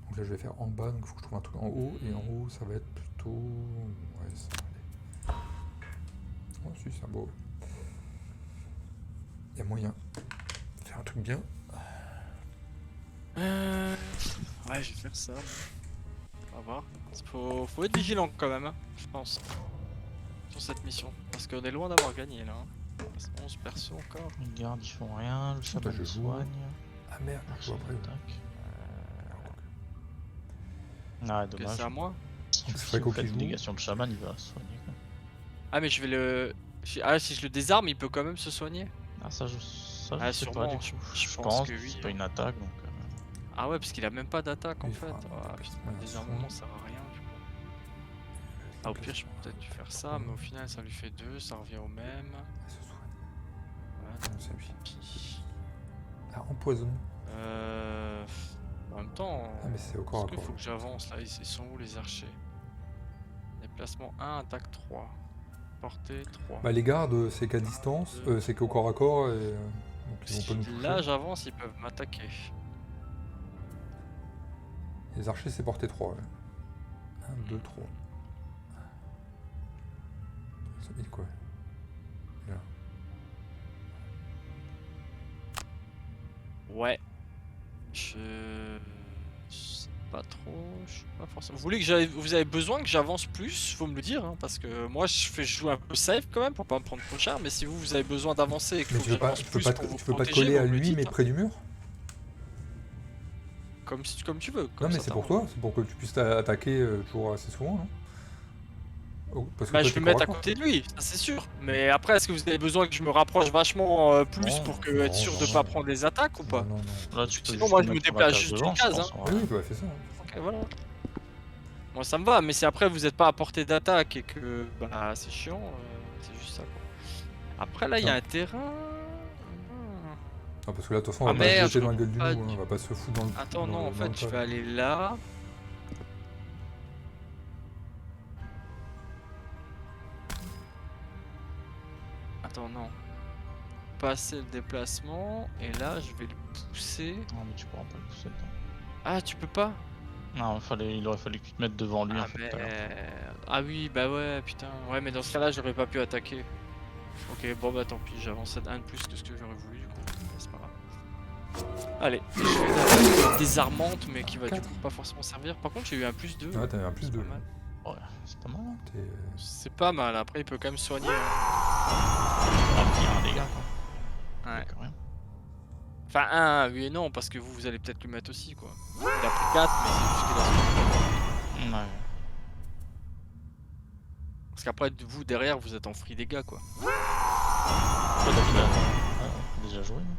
Donc là, je vais faire en bas, donc il faut que je trouve un truc en haut. Et en haut, ça va être plutôt. Ouais, ça va aller. Oh, si, c'est un beau. Il y a moyen de faire un truc bien. Ouais, je vais faire ça. On va voir. Faut être vigilant quand même, hein, je pense. Sur cette mission. Parce qu'on est loin d'avoir gagné là. Hein. 11 persos encore. Les gardes ils font rien, le chaman je il joue. soigne. Ah merde, je Archer joue après. attaque. Ah, Ok, dommage. c'est à moi. Si Donc, si c'est vrai vous qu'au faites qu'il joue. délégation de chaman, il va soigner. Quoi. Ah, mais je vais le. Ah, si je le désarme, il peut quand même se soigner. Ah, ça, je sais pas sûrement, du coup. je Je pense pense que que oui, c'est hein. pas une attaque donc. Ah, ouais, parce qu'il a même pas d'attaque en Il fait. fera Ah, un putain, peu de le désarmement sert à rien du coup. Ah, au pire, je peux peut-être lui faire ça, mais au final, ça lui fait 2, ça revient au même. Elle se soigne. Ouais, Non, c'est lui. puis. Ah, empoisonne. En même temps. Ah, mais c'est au corps Est-ce à qu'il corps. faut que j'avance là? Ils sont où les archers? Déplacement 1, attaque 3. Portée 3. Bah, les gardes, c'est qu'à distance, c'est qu'au corps à corps, et donc ils vont pas nous Si toucher. là j'avance, ils peuvent m'attaquer. Les archers, c'est portée 3. Ouais. 1, 2, 3. Ça dit quoi? Là. Ouais. Je sais pas trop. Je suis pas forcément. Vous avez besoin que j'avance plus? Faut me le dire, hein, parce que moi je joue un peu safe quand même pour pas me prendre trop cher. Mais si vous avez besoin d'avancer et que Mais faut tu que veux pas, j'avance tu peux plus pas, pour vous tu peux pas te protéger, coller à vous me le lui, dites, mais hein. près du mur? Comme tu veux. Comme Non, mais ça c'est pour t'arrange. toi, c'est pour que tu puisses attaquer toujours assez souvent, non? Oh, parce que Bah, toi, je t'es vais me mettre à corps côté de lui, ça c'est sûr. Mais après, est-ce que vous avez besoin que je me rapproche vachement plus Non, pour non, être sûr de non. pas prendre les attaques ou pas? Non, non, non. Là, tu peux Sinon, juste moi, te je me mettre sur la déplace case juste devant, une je case, pense, hein. ouais. Oui, oui, tu as fait ça. Hein. Ok, voilà. Moi, ça me va, mais si après vous êtes pas à portée d'attaque et que bah c'est chiant, c'est juste ça quoi. Après, là, il y a Non. un terrain. Non, parce que là, de toute façon, on Ah, va pas se merde, jeter dans la je gueule du loup, comprends hein, pas on va pas se foutre dans le. Attends, dans non, le- en dans fait, le je vais tas. aller là. Attends, non. Passer le déplacement, et là, je vais le pousser. Non, mais tu pourras pas le pousser dedans. Ah, tu peux pas? Non, il aurait fallu que tu te mettes devant lui Ah, en fait. tout à l'heure. ah oui, bah ouais, putain. Ouais, mais dans ce cas-là, j'aurais pas pu attaquer. Ok, bon bah tant pis, j'avance un de plus que ce que j'aurais voulu, du coup, c'est pas grave. Allez, je fais une attaque désarmante, mais qui va du coup pas forcément servir. Par contre, j'ai eu un plus 2. Ouais, t'avais un plus 2. pas mal. Ouais, c'est pas mal. Hein. C'est pas mal, après il peut quand même soigner. Hein. Ah, puis il y a un dégât quoi. Ouais. Donc, rien. Enfin, un, oui et non, parce que vous allez peut-être lui mettre aussi, quoi. Il a pris 4, mais c'est juste qu'il a soigné. Ouais. Parce qu'après, vous, derrière, vous êtes en free dégâts, quoi. Toi, David, déjà joué non?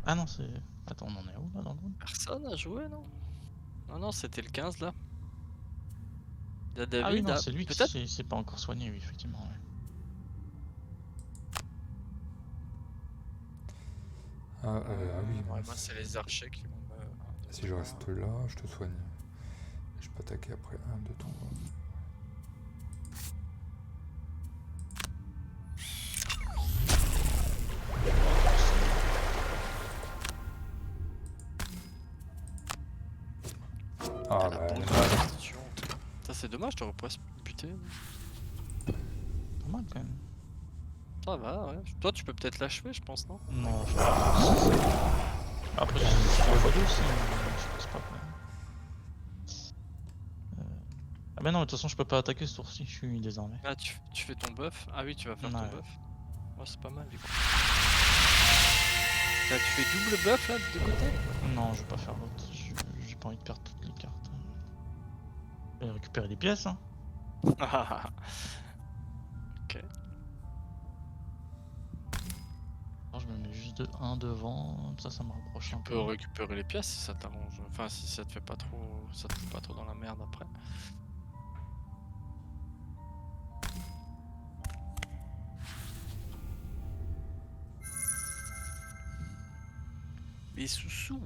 Ah non, c'est. Attends, on en est où là dans le monde? Personne a joué, non? Non, non, c'était le 15, là. Il y a Ah David, oui, non, ah, c'est lui qui peut-être. s'est pas encore soigné, oui, effectivement. Ouais. Ah oui, Ouais, mince. moi, c'est les archers qui vont me. Si je reste là, je te soigne. Je peux attaquer après 1, 2, 3. Ah Ah, la bah, bombe elle de est malade. restitution. Ça, c'est dommage, t'aurais presque buté. Pas mal quand même. Ça va, ouais. Toi, tu peux peut-être l'achever, je pense, non? Non, je pense. Après, j'ai une fois deux aussi, mais je pense pas quand même. Ah, mais non, de toute façon, je peux pas attaquer ce tour-ci, je suis désarmé. Ah, tu fais ton buff. Ah oui, tu vas faire ton Ouais. buff. Oh, c'est pas mal, du coup. Là, tu fais double buff, là, de deux côtés? Non, je vais pas faire l'autre. J'ai pas envie de perdre toutes les cartes. Je vais récupérer des pièces, hein. Ok. Alors, je me mets juste de 1 devant, ça me rapproche Tu un peux peu. récupérer les pièces si ça t'arrange. Enfin, si ça te fait pas trop. Ça te fout pas trop dans la merde après. Les sous-sous.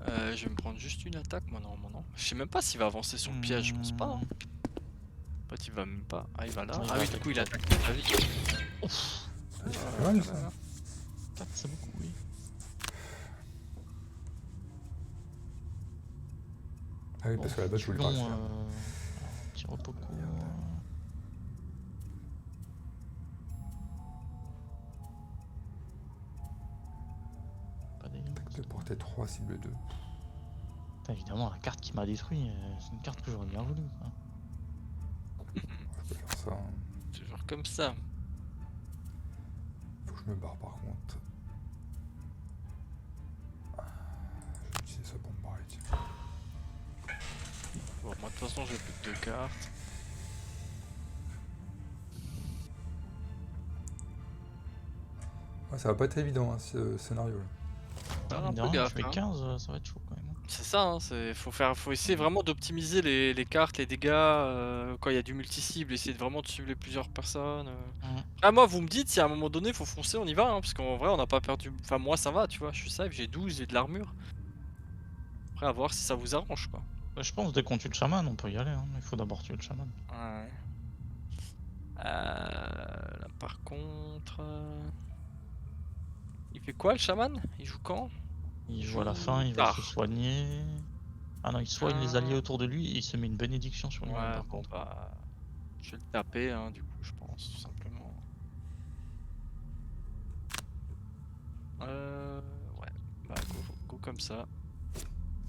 Je vais me prendre juste une attaque, moi, normalement, non. Je sais même pas s'il va avancer sur le piège, je pense pas. Hein. En fait, il va même pas. Ah, il va là. Il Ah va oui, du coup, il attaquer. attaque. Ah oui. Ouf, C'est pas mal ça. 4 c'est beaucoup, oui. Ah oui, parce qu'à la base, je voulais pas le Long, faire. petit repos court. Pas des... Attaque de portée 3, cible 2. Putain, évidemment, la carte qui m'a détruit, c'est une carte que j'aurais bien voulu. Quoi. Je peux faire ça. Hein. Toujours comme ça. Faut que je me barre par contre. Je vais utiliser ça pour me barrer. Tiens. Bon, moi, de toute façon, j'ai plus que 2 cartes. Ouais, ça va pas être évident hein, ce scénario là. Faire Mine un de peu rien, gaffe. je fais Hein. 15, ça va être chaud quand même. C'est ça, hein, faut essayer vraiment d'optimiser les cartes, les dégâts, quand il y a du multi-cible, essayer de vraiment de cibler plusieurs personnes. Ah, moi, vous me dites si à un moment donné, faut foncer, on y va, hein, parce qu'en vrai, on n'a pas perdu. Enfin, moi, ça va, tu vois, je suis safe, j'ai 12, j'ai de l'armure. Après, à voir si ça vous arrange, quoi. Je pense dès qu'on tue le chaman, on peut y aller. Hein. Il faut d'abord tuer le chaman. Ouais. Là, par contre. Il fait quoi, le chaman? Il joue quand? Il joue à la fin, il va tard. se soigner. Ah non, il soigne les alliés autour de lui et il se met une bénédiction sur lui-même Ouais, par bon, contre. bah. Je vais le taper, hein, du coup, je pense, tout simplement. Ouais, bah go comme ça.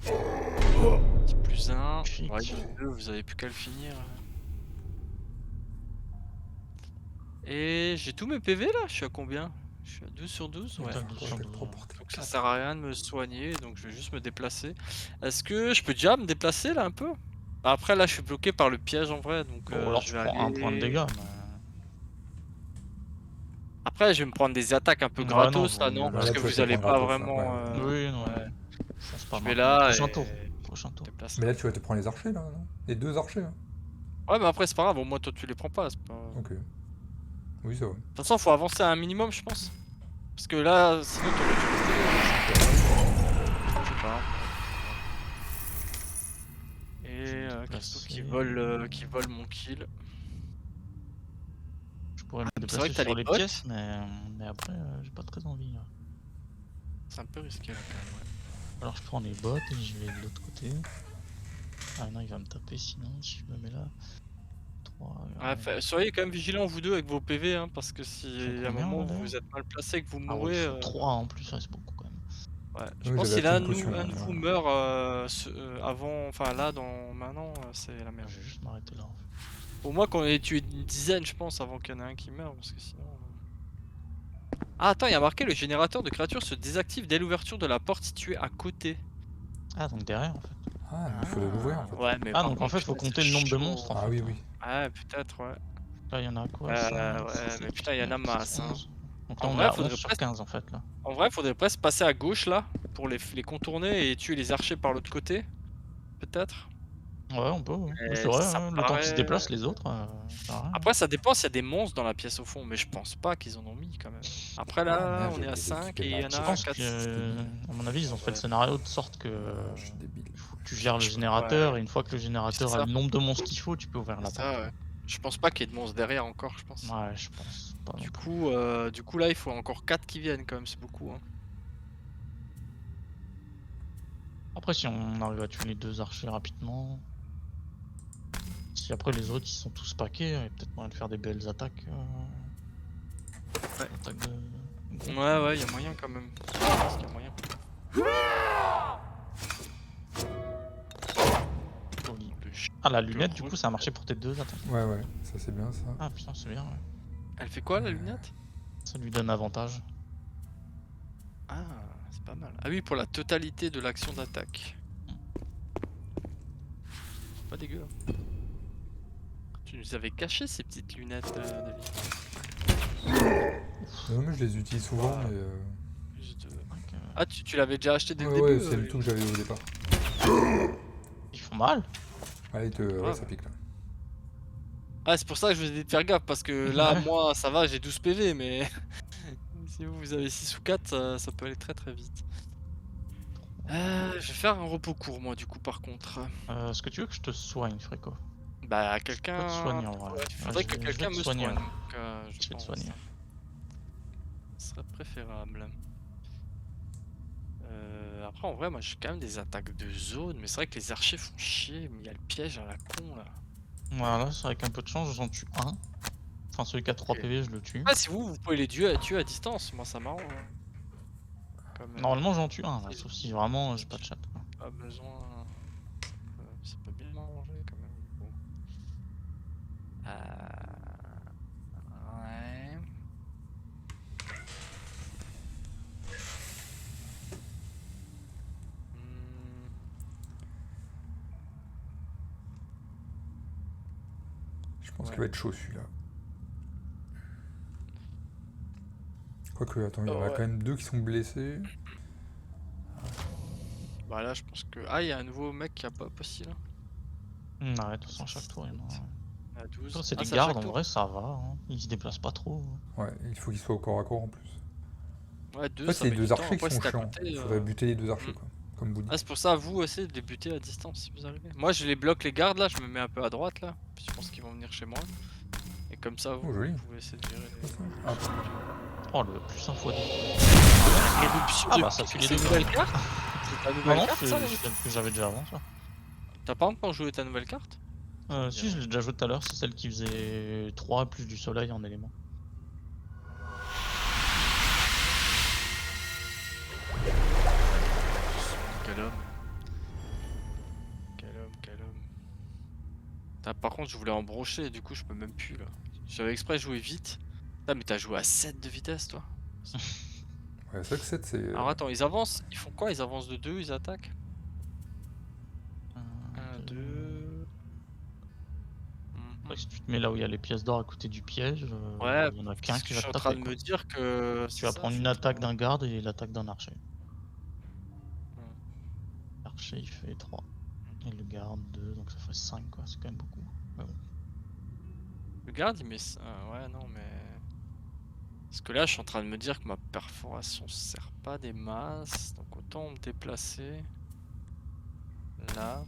Petit plus 1. Chic. Ouais, 2, vous avez plus qu'à le finir. Et j'ai tous mes PV là, je suis à combien? Je suis à 12 sur 12, ouais. Putain, 12 sur Attaque 12, 3 ouais. portée Donc ça 4. sert à rien de me soigner, donc je vais juste me déplacer. Est-ce que je peux déjà me déplacer là un peu? Après là je suis bloqué par le piège en vrai, donc Bon, alors je tu vais prends un point de aller. dégâts. Après je vais me prendre des attaques un peu Ouais, gratos non, là, vous- non? là, Parce là, que tu vas vous te allez prendre pas gratos, hein, vraiment. ouais. Oui, non, Ouais. je pense pas. Je vais maintenant. là Prochain et. tour. Prochain tour. Déplacer. Mais là, tu vas te prendre les archers là, non? Les deux archers hein. Ouais, mais après c'est pas grave, au moins toi tu les prends pas. C'est pas... De Ok. Oui, ça va. toute façon, faut avancer à un minimum, je pense. Parce que là, sinon t'aurais dû rester. Je sais pas. Et Christo qui vole mon kill. Je pourrais me C'est vrai déplacer que t'as sur les les bots. pièces, mais après, j'ai pas très envie. Là. C'est un peu risqué là quand même, ouais. Alors je prends les bottes et je vais de l'autre côté. Ah non, il va me taper sinon si je me mets là. 3. Soyez quand même vigilants vous deux avec vos PV, hein, parce que si Ils sont à un combien, moment là, vous d'ailleurs êtes mal placé et que vous Ah oui, mourrez, il faut 3 en plus, ouais, c'est beaucoup quand même. ouais. Je Oui, pense que j'avais si acheté l'un une potion, un de ouais. vous meurt avant, enfin là dans maintenant, c'est la merde. Je vais juste m'arrêter là en fait. Au moins qu'on ait tué une dizaine, je pense, avant qu'il y en ait un qui meurt, parce que sinon. Ah attends, il y a marqué le générateur de créatures se désactive dès l'ouverture de la porte située à côté. Ah, donc derrière en fait. Ah, mais il faut l'ouvrir en fait. Ouais, mais Ah, par donc en contre, fait, faut putain, compter c'est le nombre de chaud. monstres en Ah fait. oui, oui. Ouais, peut-être, ouais. Là, il y en a quoi Ouais, 5, ouais, 6, mais 7, putain, il y en a 8, masse, hein. 11. Donc En là, on vrai, est à faudrait 11 sur presque- 15 en fait là. En vrai, faudrait presque passer à gauche là pour les contourner et tuer les archers par l'autre côté. Peut-être. Ouais, on peut, ouais. Mais Oui, c'est vrai, ça hein, le temps qu'ils se paraît. déplacent, les autres, ça sert à rien. Après, ça dépend s'il y a des monstres dans la pièce au fond, mais je pense pas qu'ils en ont mis quand même. Après Ah là, merde, on est j'avais à oublié 5 d'équiper et il ma y en Je a hache. pense 4. Je suis que, débile. à mon avis, ils ont fait le Ouais. scénario de sorte que Je suis débile. faut que tu gères le Ouais. générateur, et une fois que le C'est générateur a ça, le nombre de monstres qu'il faut, tu peux ouvrir la c'est porte. ça, ouais. Je pense pas qu'il y ait de monstres derrière encore, je pense. Ouais, je pense pas non plus. Du coup là, il faut encore 4 qui viennent quand même, c'est beaucoup, hein. Après, si on arrive à tuer les 2 archers rapidement, si après les autres ils sont tous paquets, il y a peut-être moyen de faire des belles attaques. Ouais. Attaques de groupe. Ouais, ouais, il y a moyen quand même. Je pense qu'il y a moyen. Joli. Le ch- Ah, la lunette, du rouge. coup, ça a marché pour tes 2 attaques. Ouais, ça c'est bien ça. Ah putain, c'est bien, ouais. Elle fait quoi la lunette? Ça lui donne avantage. Ah, c'est pas mal. Ah oui, pour la totalité de l'action d'attaque. Pas dégueu, hein. Tu nous avais caché ces petites lunettes, David. Non, mais je les utilise souvent, Voilà. mais. Plus de- Donc, Ah, tu l'avais déjà acheté dès le Ouais, début c'est le tout que j'avais au départ. ils font mal. Allez, grave. ouais, ça pique là. Ah, c'est pour ça que je vous ai dit de faire gaffe, parce que là, Ouais. moi, ça va, j'ai 12 PV, mais si vous avez 6 ou 4, ça peut aller très très vite. Je vais faire un repos court, moi, du coup, par contre. Est-ce que tu veux que je te soigne, Fréco? Bah, Je peux quelqu'un. te soigner en vrai. Ouais, il Ouais, faudrait je que vais- je vais quelqu'un te me soigner, soigne. ouais. Donc, Je vais te pense. soigner. Ce serait préférable. Après, en vrai, moi, j'ai quand même des attaques de zone, mais c'est vrai que les archers font chier, mais il y a le piège à la con, là. Voilà, c'est avec un peu de chance, j'en tue un. Enfin, celui qui a 3 Ok. PV, je le tue. Ah, si vous pouvez les tuer à distance, moi, ça m'arrange, hein. Quand même. Normalement, j'en tue un, là, Si- sauf si vraiment j'ai pas de chat, quoi. Pas besoin. Ça peut bien m'arranger quand même. Bon. Ouais. Hmm. Je pense Ouais. qu'il va être chaud celui-là. Quoique, attends, il y en a Ouais. quand même 2 qui sont blessés. Bah là, je pense que. Ah, il y a un nouveau mec qui a pop aussi là. Ouais, de toute façon, à chaque tour, il y en a un. À 12. Ça, c'est Ah, des c'est à chaque gardes, en tour. vrai, ça va. Hein. Ils se déplacent pas trop. Ouais, il faut qu'ils soient au corps à corps en plus. Ouais, 2, Ouais, ça c'est les met 2 du temps. archers qui Après, sont si t'es à chiants. côté. Il faudrait buter les 2 archers, hmm. quoi. Comme vous dites. Ah, c'est pour ça, vous essayez de les buter à distance si vous arrivez. Moi, je les bloque les gardes là, je me mets un peu à droite là. Puis je pense qu'ils vont venir chez moi. Et comme ça, vous, joli. vous pouvez essayer de gérer les. Ah, Oh, le plus info. Réduction Ah de- bah, ça fait les c'est une deux. nouvelle carte. C'est ta Non, nouvelle non, carte c'est ça celle que j'avais déjà avant, ça. T'as pas encore joué ta nouvelle carte? Si, je l'ai déjà joué tout à l'heure, c'est celle qui faisait 3 plus du soleil en élément. Quel homme. Quel homme, quel homme. Par contre, je voulais embrocher, du coup, je peux même plus là. J'avais exprès joué vite. Ah, mais t'as joué à 7 de vitesse, toi. ouais, c'est vrai que 7, c'est. Alors attends, ils avancent. Ils font quoi? Ils avancent de 2, ils attaquent? 1, 2. Après, si tu te mets là où il y a les pièces d'or à côté du piège, Ouais, il y en a c'est qu'un ce qui que va je te suis en train taper. de Quoi. me dire que. Tu vas prendre une attaque d'un garde et l'attaque d'un archer. Hmm. L'archer il fait 3. Et le garde 2, donc ça fait 5 quoi, c'est quand même beaucoup. Mais bon. Le garde, il met. Ouais, non, mais. Parce que là, je suis en train de me dire que ma perforation sert pas des masses. Donc autant me déplacer. Là.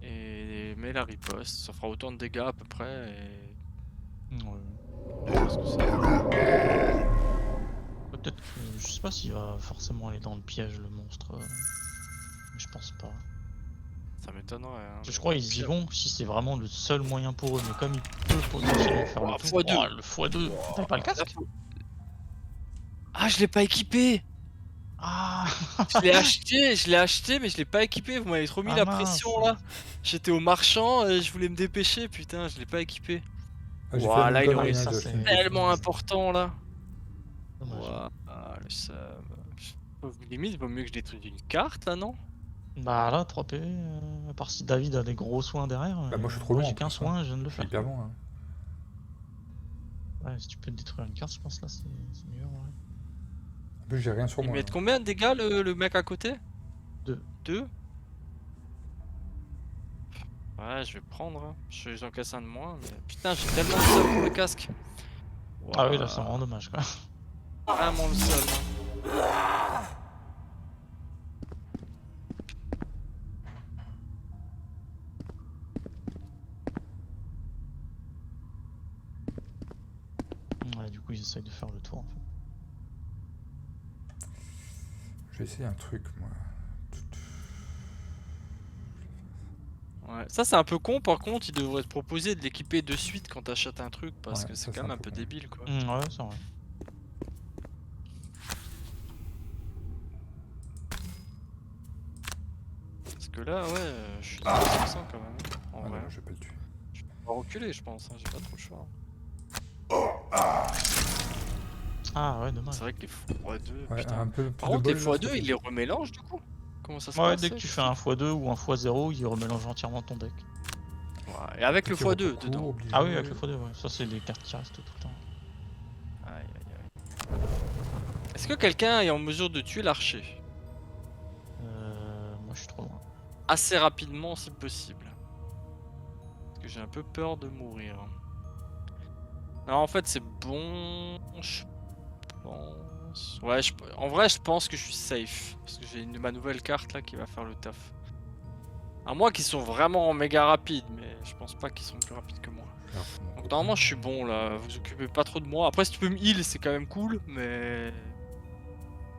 Et mets la riposte. Ça fera autant de dégâts à peu près. Et. Parce que ça- Peut-être que. Je sais pas s'il va forcément aller dans le piège le monstre. Mais je pense pas. Ça m'étonnerait. Hein, Je mais crois au ils y pire- vont si c'est vraiment le seul moyen pour eux, mais comme il peut potentiellement faire Oh, le tout. x2. Oh, le x2 T'avais pas le casque? Ah, je l'ai pas équipé! Ah Je l'ai acheté, mais je l'ai pas équipé. Vous m'avez trop mis Ah, la mince. pression là. J'étais au marchand et je voulais me dépêcher, putain, je l'ai pas équipé. Ah, j'ai fait Ouah, la là, même il connerie, aurait hein, ça, j'ai acheté c'est une tellement potion. important là. Dommage. Ouah, le seum. Limite, il vaut mieux que je détruise une carte là, non? Bah là, 3 PV, à part si David a des gros soins derrière. Bah, moi, je suis trop loin, J'ai en qu'un plus, soin, je viens de le Je suis faire. hyper loin. Hein. Ouais, si tu peux détruire une carte, je pense là c'est mieux. Ouais. En plus, j'ai rien sur Ils moi. mettent là. combien de dégâts le mec à côté? 2. Ouais, je vais prendre. Hein. J'en casse un de moins. Mais... Putain, j'ai tellement le seul pour le casque. Ah oui, là, c'est Ouah, vraiment dommage, quoi. vraiment le seul. Ouais, du coup, ils essayent de faire le tour, en fait. Je vais essayer un truc, moi. Ouais. Ça, c'est un peu con. Par contre, il devrait te proposer de l'équiper de suite quand t'achètes un truc. Parce Ouais, que c'est ça, quand même un peu con. débile, quoi. Ouais, c'est vrai. Parce que là, ouais, je suis dans 100 quand même. En Ah vrai. non, je vais pas le tuer. On va reculer, je pense. Hein. J'ai pas trop le choix. Ah ouais, dommage. C'est vrai que les x2, Ouais, putain. un peu Par plus de contre, les bol, là, x2, ça fait- ils les remélange du coup? Comment ça se Ouais, passe dès ça, que tu les fais un trucs x2 ou un x0, il remélange entièrement ton deck. Ouais, et avec le Petit repos x2 court, dedans. obligé. Ah oui, avec le x2, ouais. Ça, c'est les cartes qui restent tout le temps. Aïe aïe aïe. Est-ce que quelqu'un est en mesure de tuer l'archer? Moi, je suis trop loin. Assez rapidement si possible. Parce que j'ai un peu peur de mourir. Non, en fait, c'est bon. Je pense. Ouais, en vrai, je pense que je suis safe. Parce que j'ai ma nouvelle carte là qui va faire le taf. À moins qu'ils sont vraiment méga rapides, mais je pense pas qu'ils seront plus rapides que moi. Alors, mon Donc copain. normalement je suis bon là, vous occupez pas trop de moi. Après si tu peux me heal c'est quand même cool, mais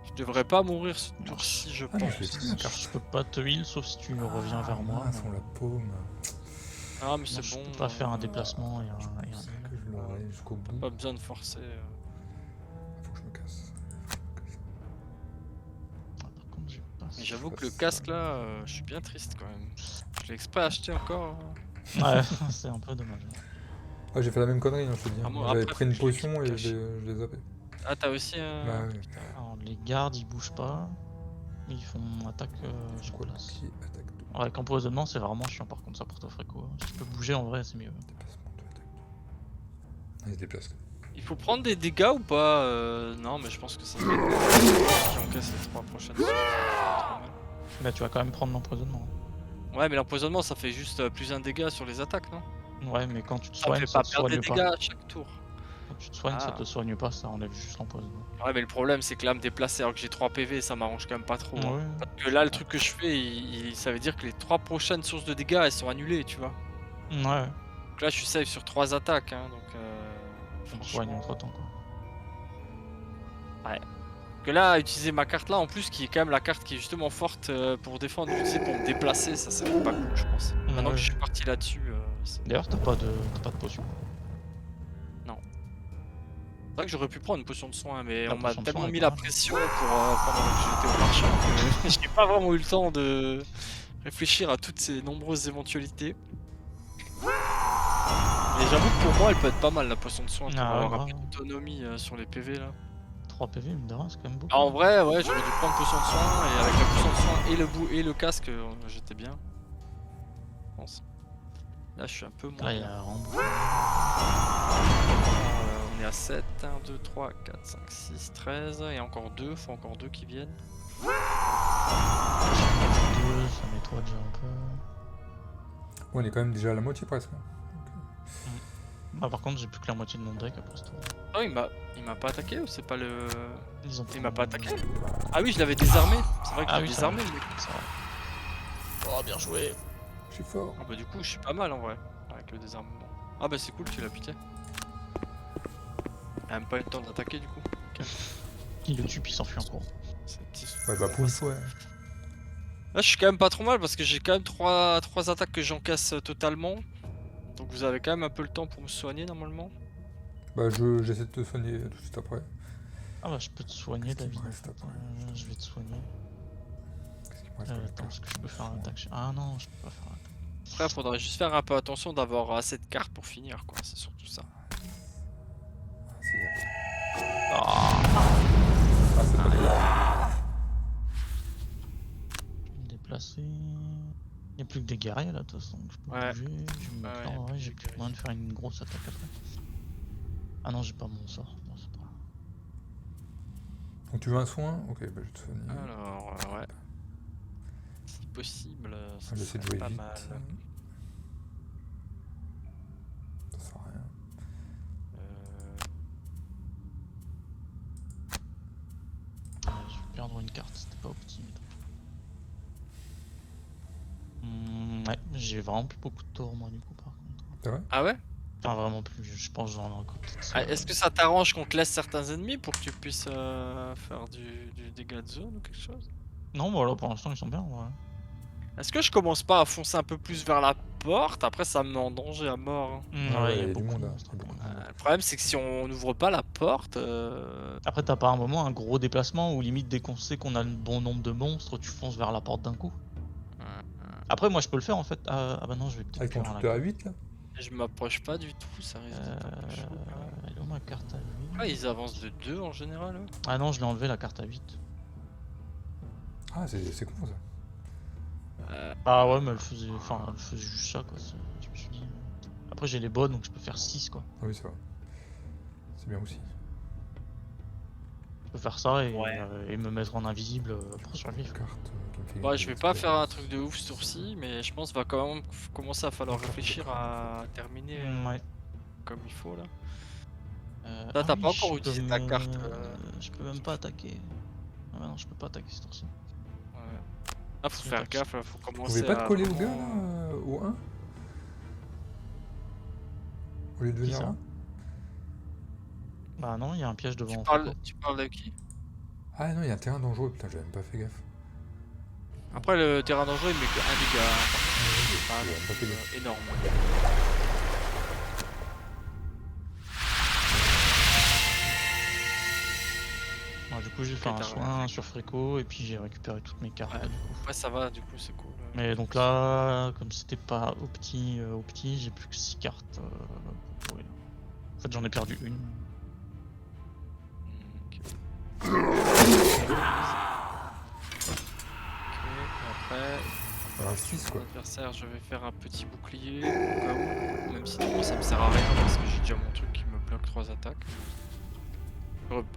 je devrais pas mourir ce tour-ci je Ah non, je l'ai pense. plus, la carte. Je peux pas te heal sauf si tu reviens vers moi. Mince, mais- on la paume. Ah mais Non, c'est je bon. peux pas faire un déplacement et Je un pensais heal. que je l'aurais jusqu'au bout. Pas besoin de forcer. Faut que je me casse. Ah, par contre, j'ai pas Mais ça. j'avoue que le fasse casque ça. là, je suis bien triste quand même. Je l'ai exprès acheté encore. Ouais, c'est un peu dommage. Ah, j'ai fait la même connerie, hein, je te dis. Ah, moi, J'avais après, pris faut une que je potion et l'explique. je l'ai zappé. Ah t'as aussi Bah ouais. putain. Alors, les gardes, ils bougent pas. Ils font attaque sur Squat place. qui attaque de Ouais, avec empoisonnement, c'est vraiment chiant par contre ça pour toi, Fréco. Si tu peux bouger en vrai, c'est mieux. déplacement de attaque. Ah, il se déplace. Il faut prendre des dégâts ou pas non mais je pense que ça va être qui encaisse les 3 prochaines secondes. Là, tu vas quand même prendre l'empoisonnement. Ouais mais l'empoisonnement ça fait juste plus un dégât sur les attaques non? Ouais, mais quand tu te Ça soignes, fait ça pas te perdre des soigne dégâts pas. à chaque tour. Quand tu te soignes, ça Ah. te soigne pas, ça enlève juste l'empoisonnement. Ouais mais le problème c'est que là me déplacer alors que j'ai 3 PV ça m'arrange quand même pas trop. Hein. Ouais. Parce que là le truc que je fais ça veut dire que les 3 prochaines sources de dégâts elles sont annulées tu vois. Ouais, Donc là je suis safe sur 3 attaques hein, donc on te soigne franchement. entre temps quoi. Que là utiliser ma carte là en plus qui est quand même la carte qui est justement forte pour défendre, l'utiliser pour me déplacer ça serait pas cool je pense. Maintenant que Ouais. je suis parti là-dessus D'ailleurs, t'as pas de potion. c'est vrai que j'aurais pu prendre une potion de soin, mais La on m'a potion de tellement soin est mis pas la mal. pression pour pendant que j'étais au marchand que j'ai pas vraiment eu le temps de réfléchir à toutes ces nombreuses éventualités. Et j'avoue que pour moi, elle peut être pas mal la potion de soin pour Ah ouais, avoir un grave. peu d'autonomie sur les PV là. 3 PV, mine de rien, c'est quand même beaucoup. Ah, en vrai, ouais, j'aurais dû prendre potion de soin et avec la potion de soin et le bout et le casque, j'étais bien. Je pense. Là, je suis un peu moins. Là, il y bien. a Rambo. On est à 7, 1, 2, 3, 4, 5, 6, 13, et encore 2, faut encore 2 qui viennent. 2, ça nettoie déjà un peu. Bon, on est quand même déjà à la moitié presque. Hein. Ah, par contre, j'ai plus que la moitié de mon deck après ce tour. Oh, il m'a pas attaqué ou c'est pas le. Ils ont Il m'a pas attaqué? Ah oui, je l'avais désarmé. C'est vrai que Ah je l'ai oui, ça désarmé va. le mec. Ça va. Oh, bien joué. Je suis fort. Ah bah du coup, je suis pas mal en vrai avec le désarmement. Ah bah c'est cool, tu l'as piqué. Il a même pas eu le temps d'attaquer du coup. Il le tue puis il s'enfuit en courant. C'est petit. Ouais, bah pour une fois. Là, je suis quand même pas trop mal parce que j'ai quand même 3 attaques que j'encaisse totalement. Donc vous avez quand même un peu le temps pour me soigner normalement. Bah j'essaie de te soigner tout de suite après. Ah bah je peux te soigner Qu'est-ce qu'il me David. reste après Je vais te soigner. Qu'est-ce qu'il me reste comme Attends, carte est-ce que je peux faire un attaque? Ah non, je peux pas faire un attaque. Après, faudrait juste faire un peu attention d'avoir assez de cartes pour finir quoi, c'est surtout ça. Ah, si, y a pas. Ah, Ah, c'est pas bien. je vais me déplacer. Il n'y a plus que des guerriers là de toute façon, donc je peux Ouais. bouger. Je vais me mettre Ouais, là, y a en plus vrai, que j'ai des plus moyen de faire une grosse attaque après. Ah non, j'ai pas mon sort. Bon, c'est pas grave. Donc tu veux un soin? Ok, bah je vais te soigner. Alors, ouais. possible, ça J'essaie de serait jouer pas vite. mal. Ça sert à rien. Euh, Je vais perdre une carte, c'était pas optimal. Ouais, j'ai vraiment plus beaucoup de tours moi du coup par contre. C'est vrai? Ah ouais? Enfin vraiment plus, je pense que j'en ai encore peut-être. Ah, est-ce que ça t'arrange qu'on te laisse certains ennemis pour que tu puisses faire du dégât de zone ou quelque chose? Non, voilà, pour l'instant ils sont bien, ouais. Est-ce que je commence pas à foncer un peu plus vers la porte? Après, ça me met en danger à mort, hein. Ah ouais, Il y a il y a du beaucoup monde, de hein, monstres. il y a beaucoup de monde. Le problème, c'est que si on n'ouvre pas la porte, Après, t'as pas un moment un gros déplacement où limite dès qu'on sait qu'on a le bon nombre de monstres, tu fonces vers la porte d'un coup. Après, moi je peux le faire en fait. Ah bah non, je vais peut-être Avec ton plus truc vers de la A8 là? je m'approche pas du tout, ça risque d'être un peu chaud. Quand même. Elle est où ma carte à 8? Ah, ils avancent de 2 en général, eux. Ah non, je l'ai enlevé la carte à 8. Ah, c'est con ça. Ah ouais, mais elle faisait juste ça quoi. Je me suis dit. Après, j'ai les bonnes donc je peux faire 6 quoi. Ah oui, c'est vrai. C'est bien aussi. Je peux faire ça Ouais. et me mettre en invisible pour survivre. Carte qui me fait Bah, gagner je de vais pas faire un l'expérience. truc de ouf ce tour-ci, mais je pense qu'il va quand même commencer à falloir réfléchir à terminer Ouais. comme il faut là. Ah T'as oui, pas encore je utilisé peux ta me- carte. Je peux même pas attaquer. Ah bah non, je peux pas attaquer ce tour-ci. Ouais. Ah, faut Je faire tape. gaffe, là, faut Vous commencer pouvez pas à te coller au vraiment- gars là, au 1? Au lieu de venir ça là? Bah non, il y a un piège devant. Tu parles de qui? Ah non, il y a un terrain dangereux, putain, j'avais même pas fait gaffe. Après, le terrain dangereux, il met que un dégât, hein, par contre, c'est pas J'avais même pas fait non gaffe. plus, énorme. Ouais, du coup, j'ai fait Ok, un t'as soin sur Fréco et puis j'ai récupéré toutes mes cartes Ouais. là, du coup. Ouais, ça va, du coup, c'est cool. Mais donc là, comme c'était pas opti, j'ai plus que 6 cartes. Ouais. En fait, j'en ai perdu une. Ok. Ok, après, Alors 6 quoi. l'adversaire, je vais faire un petit bouclier, au cas où. Même si moi, ça me sert à rien, parce que j'ai déjà mon truc qui me bloque 3 attaques.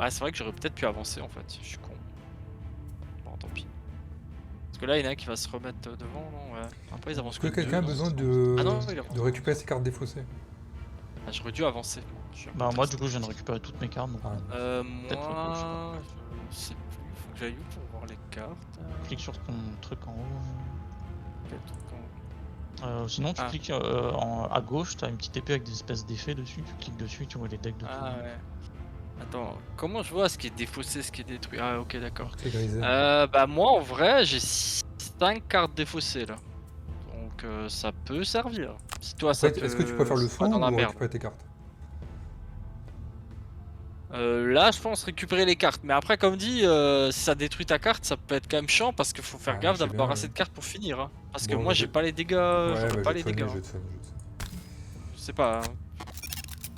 Ah, c'est vrai que j'aurais peut-être pu avancer, en fait, je suis con. Bon, tant pis. Parce que là, il y en a un qui va se remettre devant, non? Ouais. Après, ils avancent Est-ce que que quelqu'un a deux, besoin non, de, Ah non, il avance. de récupérer ses cartes défaussées? Ah, j'aurais dû avancer. Je suis un peu Bah, moi, triste. du coup, je viens de récupérer toutes mes cartes. Donc, Ah, Peut-être Fréco, je sais pas. Moi, je sais plus, faut que j'aille où pour voir les cartes. clique sur ton truc en haut. Quel truc en- Sinon, tu Ah. cliques à gauche, t'as une petite épée avec des espèces d'effets dessus. Tu cliques dessus, tu vois les decks de tout. Ah ouais. Attends, comment je vois ce qui est défaussé, ce qui est détruit? Ah ok, d'accord. c'est grisé. Bah moi en vrai j'ai 5 cartes défaussées là. Donc ça peut servir. Si toi ça Après, est-ce que tu préfères le c'est pas soin dans la ou merde. récupérer tes cartes? Là je pense récupérer les cartes. Mais après comme dit, si ça détruit ta carte, ça peut être quand même chiant parce qu'il faut faire Ah, gaffe je sais d'avoir bien, assez ouais. de cartes pour finir. Hein. Parce que Bon, moi je j'ai vais- pas les dégâts, Ouais, j'aurais bah, pas je les vais te dégâts. soigner, je vais Hein. te soigner, je vais te soigner. Je sais pas. Hein.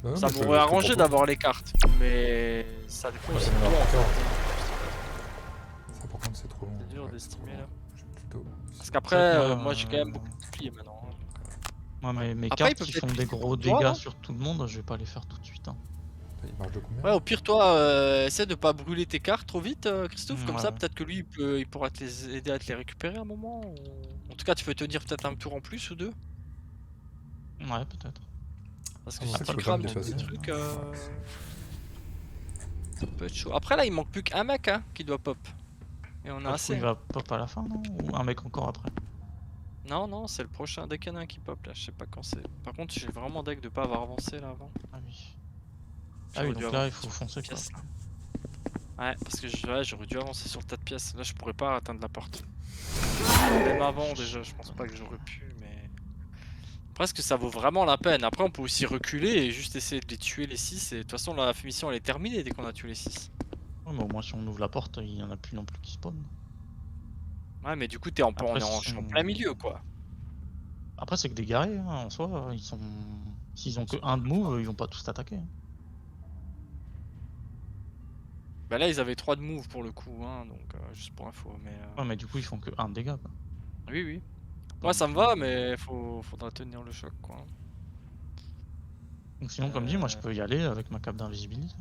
Non, non, Ça mais je m'aurait te arrangé propose. d'avoir les cartes. Mais ça dépend aussi de Ouais, toi en d'accord. fait. Ça par contre c'est trop long. C'est dur Ouais, d'estimer, trop long. là. Je vais plutôt... Parce qu'après, C'est vrai que moi j'ai quand même beaucoup de boucliers maintenant. Hein, donc, Moi, mes Après, il cartes peut qui peut-être font des cliquer gros pour toi, dégâts non sur tout le monde, je vais pas les faire tout de suite. Hein. Il marche de combien? Ouais, au pire, toi, essaie de pas brûler tes cartes trop vite, Christophe. Comme Ouais, ça, ouais. peut-être que lui, il pourra aider à te les récupérer un moment. En tout cas, tu peux tenir peut-être un tour en plus ou deux. Ouais, peut-être. Parce que Ah, si bon, ça, tu je peux pas crames me tous tes dépasser. trucs, Ouais, ça peut être chaud. Après, là, il manque plus qu'un mec hein, qui doit pop. Et on a Ah, du coup, assez. il va pop à la fin, non? Ou un mec encore après? Non, non, c'est le prochain. Dès qu'il y en a un qui pop, là, je sais pas quand c'est. Par contre, j'ai vraiment deck de pas avoir avancé là avant. Ah oui. Ah J'aurais oui, dû donc là, avancer il faut sur foncer le tas de quoi. pièces, là. Ouais, parce que j'aurais dû avancer sur le tas de pièces. Là, je pourrais pas atteindre la porte. Même avant, déjà, je pense pas que j'aurais pu, mais. Presque ça vaut vraiment la peine. Après, on peut aussi reculer et juste essayer de les tuer les 6. Et de toute façon, la mission elle est terminée dès qu'on a tué les 6. Ouais, mais au moins, si on ouvre la porte, il y en a plus non plus qui spawn. Ouais, mais du coup, Après, on est je suis en plein milieu, quoi. Après, c'est que des guerriers, hein, en soi, ils sont. S'ils ont que un de move, ils vont pas tous t'attaquer. Hein. Bah là, ils avaient 3 de move pour le coup, hein, donc juste pour info. Mais Ouais, mais du coup, ils font que un de dégâts quoi. oui, oui. Moi, ça me va, mais faudra tenir le choc, quoi. Donc, sinon, comme dit, moi, je peux y aller avec ma cape d'invisibilité.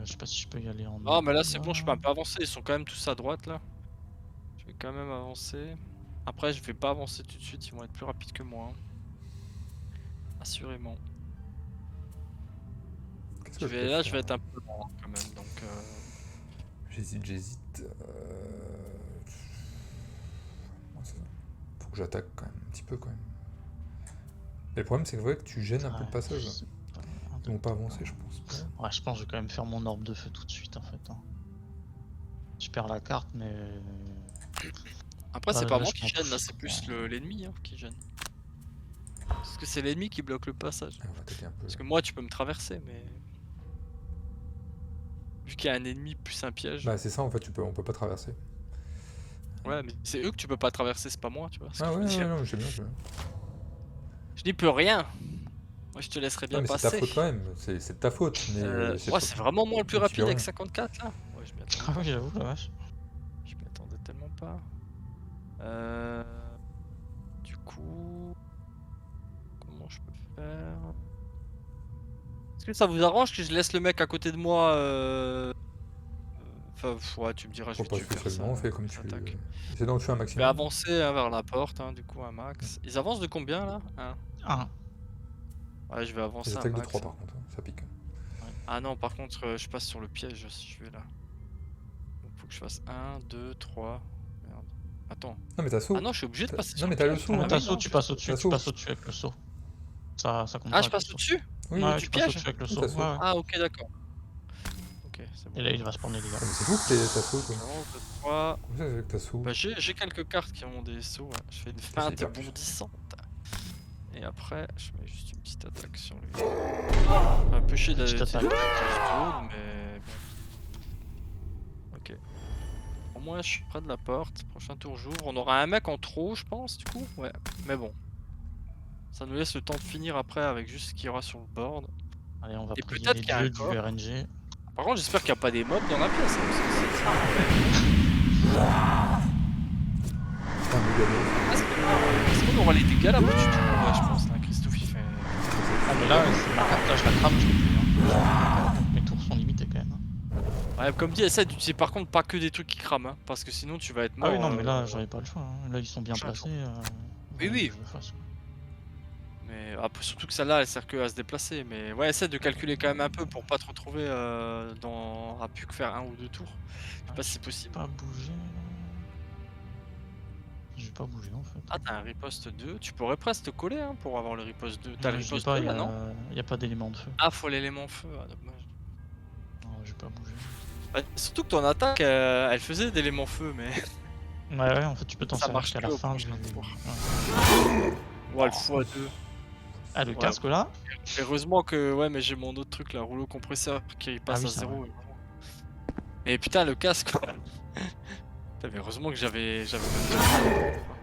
Je sais pas si je peux y aller en. Ah, mais là, c'est bon, je peux un peu avancer. Ils sont quand même tous à droite, là. Je vais quand même avancer. Après, je vais pas avancer tout de suite, ils vont être plus rapides que moi, hein. Assurément. Qu'est-ce que je peux Là, je faire vais être un peu lent hein, quand même, donc J'hésite. Faut que j'attaque quand même, un petit peu quand même. Mais le problème, c'est que tu gênes un peu le passage. je sais pas, Ils vont pas avancer, je pense pas. Ouais, je pense que je vais quand même faire mon orbe de feu tout de suite en fait, hein. Je perds la carte, mais après, c'est là, pas là, moi je qui m'en gêne, là, fous, c'est plus ouais. l'ennemi hein, qui gêne. Parce que c'est l'ennemi qui bloque le passage. On va attaquer un peu. Parce que moi, tu peux me traverser, mais. Vu qu'il y a un ennemi plus un piège. Bah, c'est ça en fait, on peut pas traverser. Ouais, mais c'est eux que tu peux pas traverser, c'est pas moi, tu vois. Ce que Ah je veux ouais, dire. non, j'aime bien. Je n'y peux rien. Moi, je te laisserai Non, bien mais c'est ta passer. faute quand même, c'est de ta faute. Mais Ouais, c'est vraiment moi le plus tu peux rapide avec rien. 54 là. Ouais, je m'y attendais Ah pas. oui, j'avoue, la vache. Je m'y attendais tellement pas. Du coup, comment je peux faire? Est-ce que ça vous arrange que je laisse le mec à côté de moi Enfin, ouais, tu me diras, je Faut vais pas tuer personne. spécialement, fais comme je tu l'attaque. Essaie d'en tuer un Je vais maximum. avancer hein, vers la porte, hein, du coup, un max. Ils avancent de combien là? Ah, Ouais, je vais avancer Les un attaques de max. 3 par contre, hein, ça pique. Ah non, par contre, je passe sur le piège si je vais là. Donc, faut que je fasse 1, 2, 3. Merde. Attends. Non, mais t'as saut. Ah non, je suis obligé de passer Non, sur mais le t'as le piège. saut. mais Ah t'as oui, saut, non, tu passes au-dessus, t'as tu saut. passes au-dessus avec le saut. Ça compte Ah, pas je avec passe le saut. au-dessus? Oui, Ouais, du tu passes piège? au-dessus avec le Oui, saut. t'as saut. Ouais, ouais. Ah, ok, d'accord. Ok, c'est bon. Et là, il va spawner les gars. Ah, mais c'est fou que t'as saut, toi. J'avance de 3. Comment ça, avec ta saut Bah, j'ai quelques cartes qui ont des sauts. Ouais. Je fais une c'est feinte hyper puissant. bondissante. Et après, je mets juste une petite attaque sur lui. Un peu chier Petite d'utiliser attaque. le mais bon. Ok. Au moins, je suis près de la porte. Prochain tour, j'ouvre. On aura un mec en trop, je pense, du coup. Ouais, mais bon. Ça nous laisse le temps de finir après avec juste ce qu'il y aura sur le board. Allez, on va Et prier peut-être les qu'il y a un dieux du coffre. RNG. Par contre, j'espère qu'il n'y a pas des mobs dans la pièce. Hein, parce que c'est ça. C'est un méga Est-ce qu'on aura les dégâts là? Pas du tout. Ouais, je pense. Là, Christophe, il fait. Ah, mais là, c'est ma carte, là, je la crame, je peux plus. Hein. Mes tours sont limités quand même. Hein. Ouais, comme dit, essaie d'utiliser par contre pas que des trucs qui crament. Hein, parce que sinon, tu vas être mort. Ah oui, non, mais là, j'avais pas le choix. Hein. Là, ils sont bien prochain placés. Oui, oui. Que je le fasse, quoi. Mais après, surtout que celle-là, elle sert que à se déplacer. Mais ouais, essaie de calculer quand même un peu pour pas te retrouver à plus que faire un ou deux tours. Je sais pas si c'est possible. Pas bouger. Je vais pas bouger en fait. Ah, t'as un riposte 2. Tu pourrais presque te coller hein, pour avoir le riposte 2. T'as le Ouais, je l'ai riposte pas, 2 là, non? y a pas d'élément de feu. Ah, faut l'élément feu. Ah, dommage. Non, je vais pas bouger. Bah, surtout que ton attaque, elle faisait d'éléments feu, mais. Ouais, en fait, tu peux t'en Ça servir marche qu'à que la au fin. prochain tour. Ouais. Ouais, le x2. Ah, le Ouais. casque là. Heureusement que. Ouais, mais j'ai mon autre truc là, rouleau compresseur qui passe oui, à c'est 0. Et putain, le casque. Putain, mais heureusement que j'avais. Oh,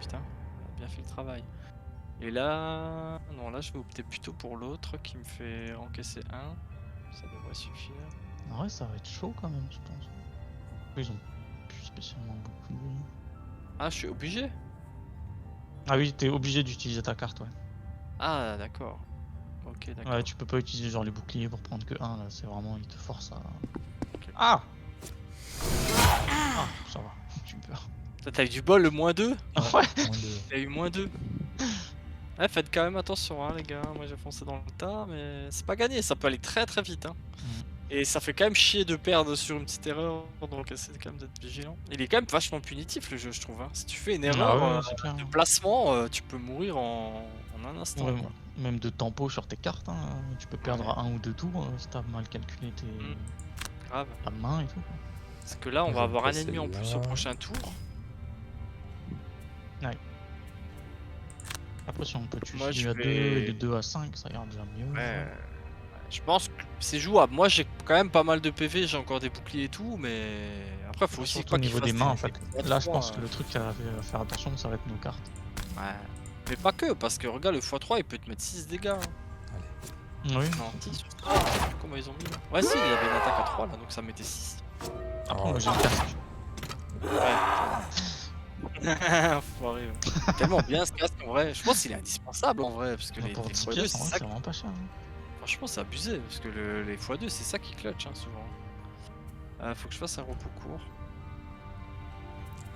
putain, on a bien fait le travail. Et là. Non, là, je vais opter plutôt pour l'autre qui me fait encaisser 1. Ça devrait suffire. En vrai, ça va être chaud quand même, je pense. Ils ont plus spécialement beaucoup de vie. Ah, je suis obligé? Ah oui, t'es obligé d'utiliser ta carte, ouais. Ah, d'accord. Ok, d'accord. Ouais, tu peux pas utiliser genre les boucliers pour prendre que 1 là, c'est vraiment, il te force à. Ok. Ah Ah, ça va, j'ai eu peur. T'as eu du bol, le -2? Ouais. Moins de- T'as eu -2. Ouais, faites quand même attention, hein, les gars. Moi, j'ai foncé dans le tas, mais c'est pas gagné. Ça peut aller très très vite. Hein. Et ça fait quand même chier de perdre sur une petite erreur, donc essayez quand même d'être vigilant. Il est quand même vachement punitif le jeu, je trouve. Hein. Si tu fais une erreur Ah ouais, c'est clair. de placement, tu peux mourir en un instant. Ouais, quoi. même de tempo sur tes cartes, hein. Tu peux perdre un ou deux tours si t'as mal calculé Grave. ta main et tout. Quoi. Parce que là, on Je va vais avoir un passer ennemi en plus là. au prochain tour. Après, si on peut tuer Moi, celui je à 2 vais- et de 2 à 5, ça ira déjà mieux. Ouais. Je pense que c'est jouable. Moi, j'ai quand même pas mal de PV, j'ai encore des boucliers et tout, mais après, faut aussi Surtout pas au qu'il niveau fasse des mains, en fait. des Là, je x3, pense que le truc à faire attention, ça va être nos cartes. Ouais. Mais pas que, parce que regarde, le x3, il peut te mettre 6 dégâts. Hein. Oui. Non, 6, je sais pas comment ils ont mis là. Ouais, si, il y avait une attaque à 3 là, donc ça mettait 6. Après, Ah, moi j'ai le casque. Ouais. Enfoiré, ouais. Tellement bien ce casque en vrai. Je pense qu'il est indispensable en vrai, parce que les Pour 10 x2, pièces, c'est en vrai, ça. c'est vraiment pas cher. Hein. Franchement, c'est abusé, parce que les x2, c'est ça qui clutch hein, souvent. Faut que je fasse un repos court.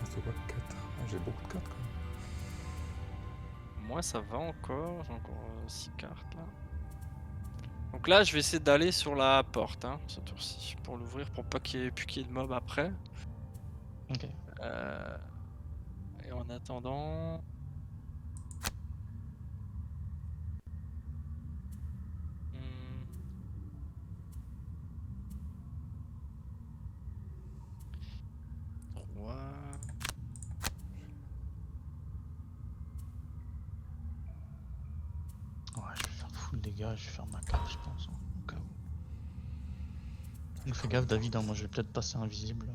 Reste quoi 4. j'ai beaucoup de cartes quand même. Moi ça va encore, j'ai encore 6 cartes là. Donc là je vais essayer d'aller sur la porte hein, ce tour-ci, pour l'ouvrir pour pas qu'il y ait plus qu'il y ait de mobs après. Ok. Et en attendant... Hmm. Trois... Ouais, je vais faire full dégâts, je vais faire ma carte, je pense, hein, au cas où. Donc fais gaffe, David, hein, moi je vais peut-être passer invisible.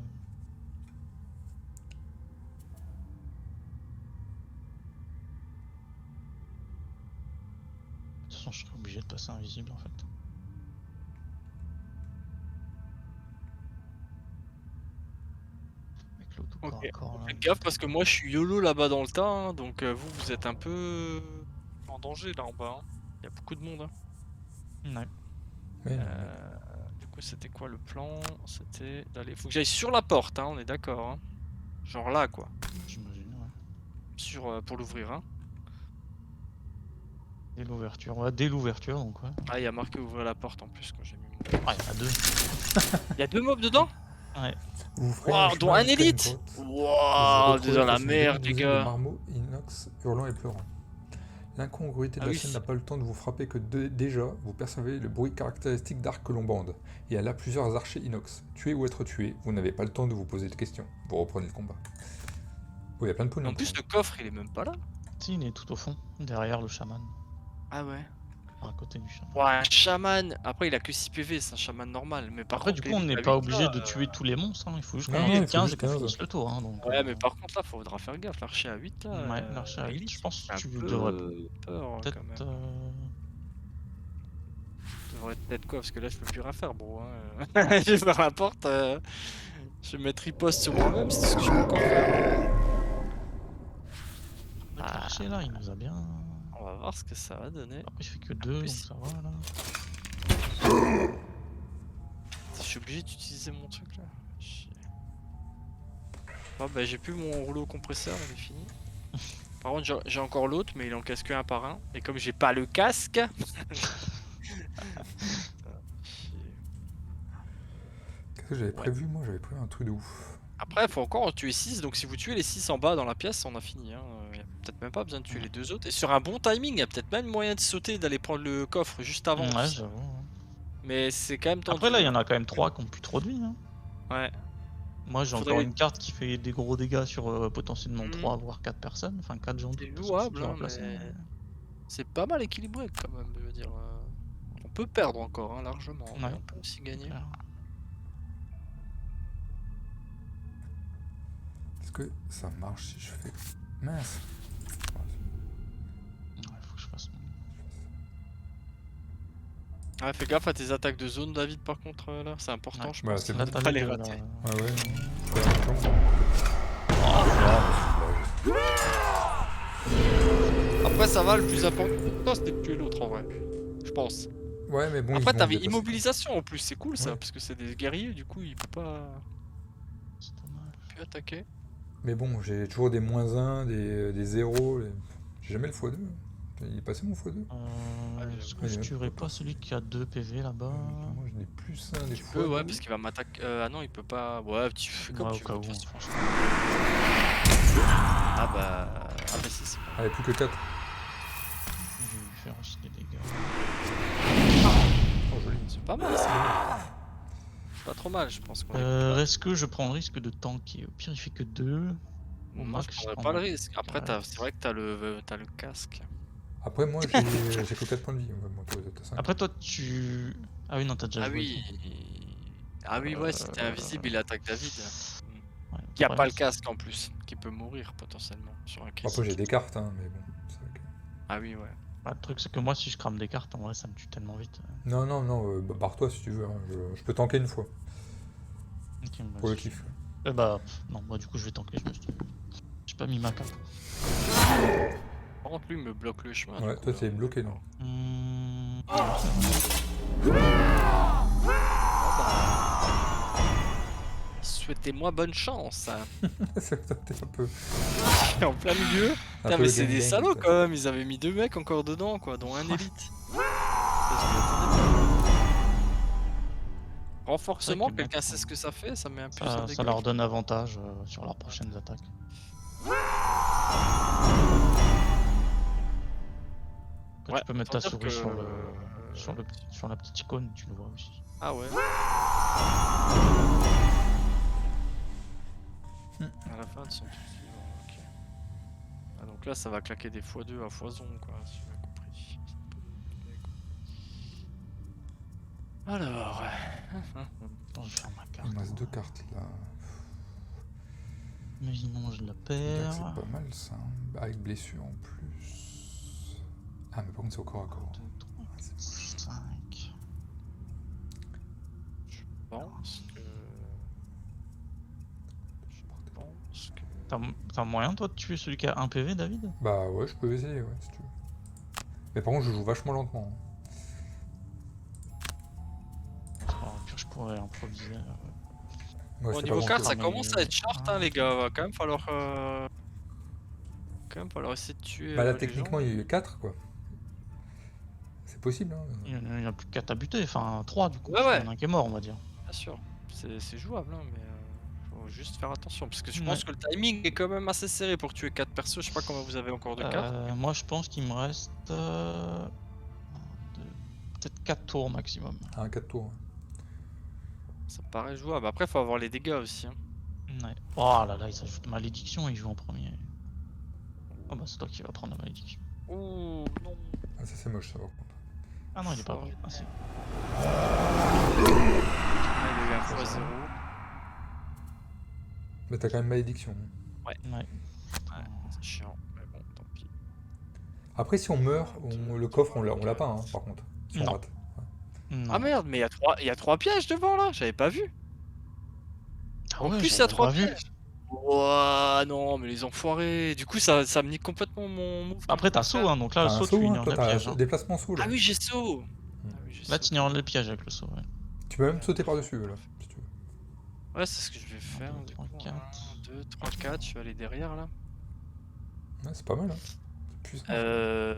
De toute façon, je serai obligé de passer invisible en fait. Avec l'autre corps à corps là. Faites gaffe parce que moi je suis YOLO là-bas dans le tas, hein, donc vous êtes un peu en danger là en bas. Hein. Il y a beaucoup de monde. Hein. Ouais. Oui, Du coup c'était quoi le plan? C'était d'aller... Faut que j'aille sur la porte, hein, on est d'accord. Hein. Genre là quoi. J'imagine, ouais. Sur, pour l'ouvrir. Hein. Dès l'ouverture, ouais, dès l'ouverture donc ouais. Ah il y a marqué ouvrir la porte en plus quand j'ai mis mon... Ah, il y en a deux. Il y a 2 mobs dedans? Ouais. vous ferez Waouh, dont chemin un jusqu'à une élite! grotte. Vous vous Waouh, retrouvez t'es dans la face à une merde les demi-douzaine de gars! marmots, inox, hurlant et pleurant. L'incongruité de Ah la oui, scène c'est- n'a pas le temps de vous frapper que déjà, vous percevez le bruit caractéristique d'arc que l'on bande. Il y a là plusieurs archers inox. Tuer ou être tué, vous n'avez pas le temps de vous poser de questions. Vous reprenez le combat. Oh, il y a plein de pognon. En plus le coffre il est même pas là. Si, il est tout au fond, derrière le chaman. Ah ouais. À côté du chaman. Ouais, un chaman. Après il a que 6 PV, c'est un chaman normal. Mais par Après, contre, du coup, on l'élite n'est à pas 8, obligé là, de tuer tous les monstres, hein. Il faut juste Non, qu'on non, ait il faut 15 et juste qu'on 15. finisse le tour. Hein, donc, Ouais, mais par contre là faudra faire gaffe. L'archer à 8 là. Ouais, l'archer à 8, Elite, je pense fait un que tu peu devrais peur peut-être. quand même. Devrait peut-être quoi, parce que là je peux plus rien faire, bro. Hein. Je vais faire la porte. Je vais mettre riposte sur moi-même, c'est ce que je peux encore faire. Avec l'archer là, il nous a bien. On va voir ce que ça va donner. Après, je fais que 2, donc plus, ça va là. Je suis obligé d'utiliser mon truc là. Chier. Oh, bah j'ai plus mon rouleau compresseur, il est fini. Par contre j'ai encore l'autre, mais il en casse que un par un. Et comme j'ai pas le casque... Qu'est-ce que j'avais prévu? Moi, j'avais prévu un truc de ouf. Après, il faut encore en tuer 6, donc si vous tuez les 6 en bas dans la pièce, on a fini. Hein. Y a peut-être même pas besoin de tuer les 2 autres. Et sur un bon timing, il y a peut-être même moyen de sauter, d'aller prendre le coffre juste avant. Ouais, aussi. j'avoue. Hein. Mais c'est quand même tendu. Après, là, il y en a quand même 3 qui ont plus trop de vie. Hein. Ouais. Moi, j'ai Faudrait- encore une carte qui fait des gros dégâts sur potentiellement Mhm. 3 voire 4 personnes. Enfin, 4 gens. C'est parce que jouable, dur à hein, placer, mais c'est pas mal équilibré quand même, je veux dire. On peut perdre encore, hein, largement, mais Ouais. on peut aussi gagner. Clair. Est-ce que ça marche si je fais... Mince. Ouais, faut que je fasse. Ouais, fais gaffe à tes attaques de zone, David, par contre, là, c'est important, Ouais. je Bah, pense. c'est Là, bon. t'as Pas les les deux, rater. là. Ah ouais. Faut faire attention. Après, ça va, le plus important, c'était de tuer l'autre en vrai. Je pense. Ouais, mais bon, Après, ils vont t'avais dépasser. immobilisation en plus, c'est cool ça, Ouais. parce que c'est des guerriers, du coup, il peut pas C'est dommage. plus attaquer. Mais bon, j'ai toujours des -1, des 0. J'ai jamais le x2. Il est passé mon x2. Est-ce que Ouais, je ouais. tuerais pas celui qui a 2 PV là-bas? Moi, je n'ai +1 des Tu peux, ouais, x2. parce qu'il va m'attaquer. Ah non, il peut pas. Ouais, tu fais comme Ouais, au tu cas veux, où, de toute façon. franchement. Ah bah. Ah bah si, c'est bon. Allez, plus que 4. Je vais lui faire aussi des dégâts. Oh, joli. C'est pas mal ça. Pas trop mal, je pense qu'on est. Est-ce que je prends le risque de tanker? Au pire, il fait que 2. Au Moi, je max, prendrais prends pas le le- risque. Après, c'est vrai que t'as le casque. Après, moi, j'ai que 4 points de vie. Moi, toi, t'as 5. Après, toi, tu. Ah oui, non, t'as déjà Ah joué. oui. Ah oui, ouais, si t'es invisible, il attaque David. Ouais, Qui a ouais, pas le casque en plus, qui peut mourir potentiellement sur un critique. Après, j'ai des cartes, hein, mais bon. C'est vrai que... Ah oui, ouais. Bah, le truc, c'est que moi, si je crame des cartes, en vrai, ça me tue tellement vite. Non, barre-toi si tu veux. Hein. Je peux tanker une fois. Ok, bah, Pour le si- kiff. Bah, non, moi, du coup, je vais tanker. J'ai pas mis ma carte. Par contre, lui me bloque le chemin. Ouais, du coup, toi, là. t'es bloqué, non? Souhaitez-moi bonne chance. T'es un peu... en plein milieu. Un Putain, peu mais c'est des gang-gang, salauds ça. quand même, ils avaient mis 2 mecs encore dedans, quoi, dont un élite. Ça, je m'y attendais pas. Renforcement, C'est vrai que les quelqu'un mecs, sait ce que ça fait? Ça met un plus un Ça dégât. leur donne avantage sur leurs prochaines attaques. Après, Ouais, tu peux mettre autant ta dire souris que- sur la petite icône, tu le vois aussi. Ah ouais. À la fin de son truc suivant, ok. Ah, donc là, ça va claquer des x2 à foison, quoi, si j'ai bien compris. Alors. Attends, je vais faire ma Il carte. me reste 2 cartes là. Imaginons je la Là, perds. c'est pas mal ça. Avec blessure en plus. Ah, mais par contre, c'est au corps à corps. 2, 3, Ah, c'est moche. 5. Je pense que. T'as moyen toi de tuer celui qui a 1 PV, David? Bah ouais, je peux essayer, ouais, si tu veux. Mais par contre, je joue vachement lentement. C'est pas grave, au pire, je pourrais improviser. Ouais, Au c'est niveau pas 4, grand-chose. ça mais- commence à être short, hein, les gars. Va quand même falloir. Quand même falloir essayer de tuer. Bah là, les techniquement, gens. il y a eu 4, quoi. C'est possible, hein. Il y en a plus que 4 à buter, enfin 3 du coup. Ouais, parce qu'il ouais. y en a un qui est mort, on va dire. Bien sûr. C'est jouable, hein, mais. Faut juste faire attention. Parce que je Ouais. pense que le timing est quand même assez serré pour tuer 4 persos. Je sais pas combien vous avez encore de cartes. Moi je pense qu'il me reste peut-être 4 tours maximum. Ah, 4 tours. Ouais. Ça me paraît jouable. Après, faut avoir les dégâts aussi. Hein. Ouais. Oh là là, il s'ajoute malédiction, il joue en premier. Oh bah c'est toi qui vas prendre la malédiction. Ouh, non. Ah, ça c'est moche, ça, par contre. Ah non, il est pas Fort. pris. Ah si. Allez, les gars, x0. Mais t'as quand même malédiction. Ouais. Ouais, c'est chiant. Mais bon, tant pis. Après, si on meurt, le coffre, on l'a pas, hein, par contre. Si on Non. rate. Non. Ah merde, mais il y a 3 pièges devant là, j'avais pas vu. Ah En ouais, plus, il y a j'avais 3 pas vu. pièges. Ouah, non, mais les enfoirés. Du coup, ça me nique complètement mon move. Après t'as saut, hein, donc là le T'as un saut tu saut, hein, ignores toi, les t'as pièges. un Hein. déplacement saut, là. Ah oui, j'ai saut. Ah oui, j'ai Là saut. tu ignores les pièges avec le saut, ouais. Tu peux même sauter par-dessus, là, si tu veux. Ouais, c'est ce que je vais faire. 2, 3, 4. 1, 2, 3, 4, je vais aller derrière là. Ouais, c'est pas mal, hein. C'est puissant. Ouais.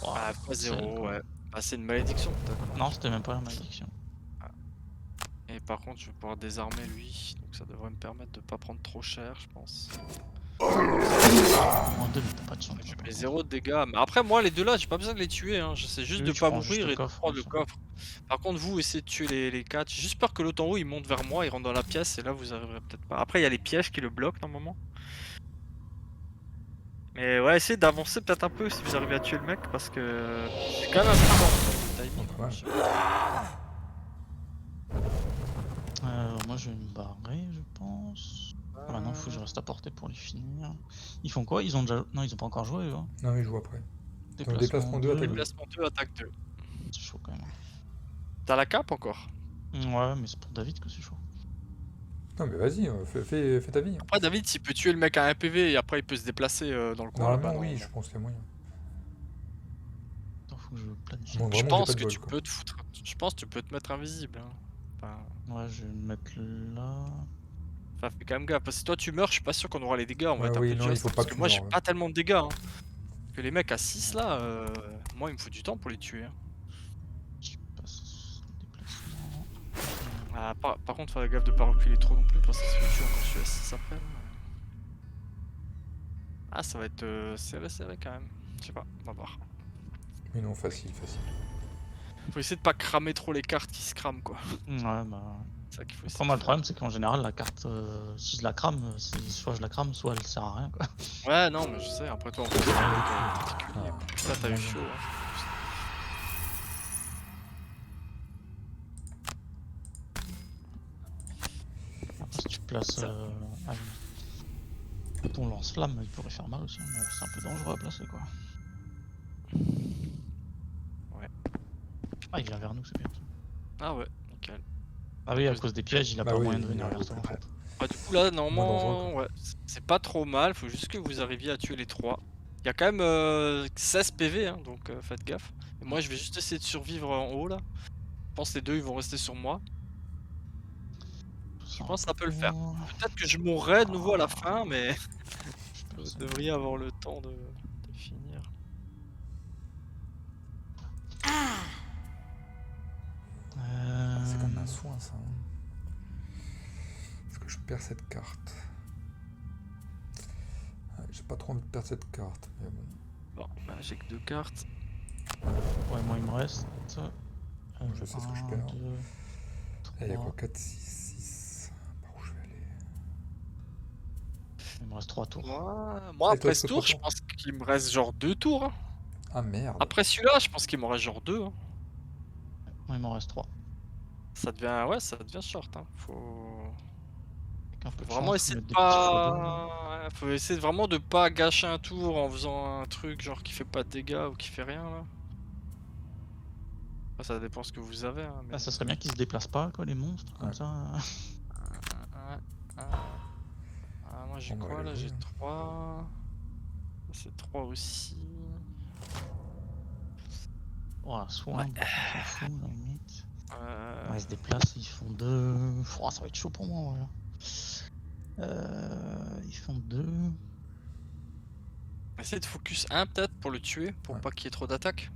Oh, Ah, c'est x0, quoi. ouais. Ah, c'est une malédiction peut-être. Non, c'était même pas la malédiction. Et par contre, je vais pouvoir désarmer lui. Donc ça devrait me permettre de pas prendre trop cher, je pense. Moins 2, mais t'as pas de chance. Je mets 0 de dégâts. Mais après, moi, les deux là, j'ai pas besoin de les tuer. Hein. J'essaie juste Oui, de tu pas prends juste mourir le et de coffre, prendre le ça. coffre. Par contre, vous, essayez de tuer les 4. J'ai juste peur que l'autre en haut il monte vers moi, il rentre dans la pièce et là vous arriverez peut-être pas. Après, il y a les pièges qui le bloquent normalement. Mais ouais, essayez d'avancer peut-être un peu si vous arrivez à tuer le mec parce que c'est quand même un peu fort le timing. Pas mal. Moi je vais me barrer, je pense. Ah bah non, faut que je reste à portée pour les finir. Ils font quoi? Ils ont déjà. Non, ils ont pas encore joué, eux. Hein. Non, il joue après. déplacement 2, attaque 2. Déplacement 2, attaque 2. C'est chaud quand même. T'as la cape encore? Ouais, mais c'est pour David que c'est chaud. Non, mais vas-y, fais ta vie. Hein. Après, David, s'il peut tuer le mec à 1 PV et après il peut se déplacer dans le coin. Normalement, là-bas, oui, non. je pense qu'il y a moyen. Attends, faut que je planifie. Bon, Je vraiment, j'ai pense pas de que bol, tu quoi. peux te foutre. Je pense que tu peux te mettre invisible. Hein. Ouais, je vais me mettre là. Enfin, fais quand même gaffe. Parce que si toi tu meurs, je suis pas sûr qu'on aura les dégâts. On va Ouais, être un oui, peu non, il juste. faut pas Parce que que tu moi, j'ai meurs, ouais. pas tellement de dégâts. Hein. Que les mecs à 6 là, moi, il me faut du temps pour les tuer. Hein. Je passe déplacement. Ah, par contre, faire gaffe de pas reculer trop non plus. Parce que si tu tues encore je suis à 6 après. Là. Ah, ça va être serré quand même. Je sais pas, on va voir. Mais non, facile. Faut essayer de pas cramer trop les cartes qui se crament quoi. Ouais, bah. C'est ça qu'il faut essayer. Après, moi, le problème, c'est qu'en général, la carte, si je la crame, soit je la crame, soit elle sert à rien, quoi. Ouais, non, mais je sais, après toi, en plus, c'est particulier. Ah. Ça, t'as eu chaud. Hein. Après, si tu places ton lance-flamme, il pourrait faire mal aussi, mais c'est un peu dangereux à placer, quoi. Ouais. Ah, il vient vers nous, c'est bien. Ah ouais, nickel. Ah oui, à cause des pièges, il a Bah pas oui, moyen de il venir a- vers toi, en fait. Bah, du coup, là, dangereux, normalement, ouais, c'est pas trop mal. Faut juste que vous arriviez à tuer les 3. Il y a quand même 16 PV, hein, donc faites gaffe. Et moi, je vais juste essayer de survivre en haut là. Je pense que les deux ils vont rester sur moi. Je pense que ça peut le faire. Peut-être que je mourrai de nouveau à la fin, mais vous devriez avoir le temps de finir. C'est comme un soin, ça. Est-ce que je perds cette carte? Ouais, j'ai pas trop envie de perdre cette carte, mais bon. Bon, bah, j'ai que 2 cartes. Ouais, moi il me reste. Je sais ce que je perds. 2, Il y a 3. quoi? 4, 6, 6. Par où je vais aller? Il me reste 3 tours. Moi, Et toi, après est-ce ce que tour, trois je pense qu'il me reste genre 2 tours. Hein. Ah merde. Après celui-là, je pense qu'il m'en reste genre 2. Hein. Moi il m'en reste 3. Ça devient, ouais, ça devient short. Hein. Faut Avec un peu de vraiment chance, essayer mettre de des petits x2, là. pas. Ouais, faut essayer vraiment de pas gâcher un tour en faisant un truc genre qui fait pas de dégâts ou qui fait rien là. Après, ça dépend ce que vous avez. Hein, mais... Ah, ça serait bien qu'ils se déplacent pas, quoi, les monstres, comme Ouais. ça. Moi j'ai On va quoi là? aller J'ai voir. 3. C'est 3 aussi. Oh, soin, Ouais. bon, on s'en fout, la limite. Ouais, ils se déplacent, ils font 2. Oh, ça va être chaud pour moi, voilà. Ils font 2. Essayez de focus 1 peut-être pour le tuer, pour Ouais. pas qu'il y ait trop d'attaques.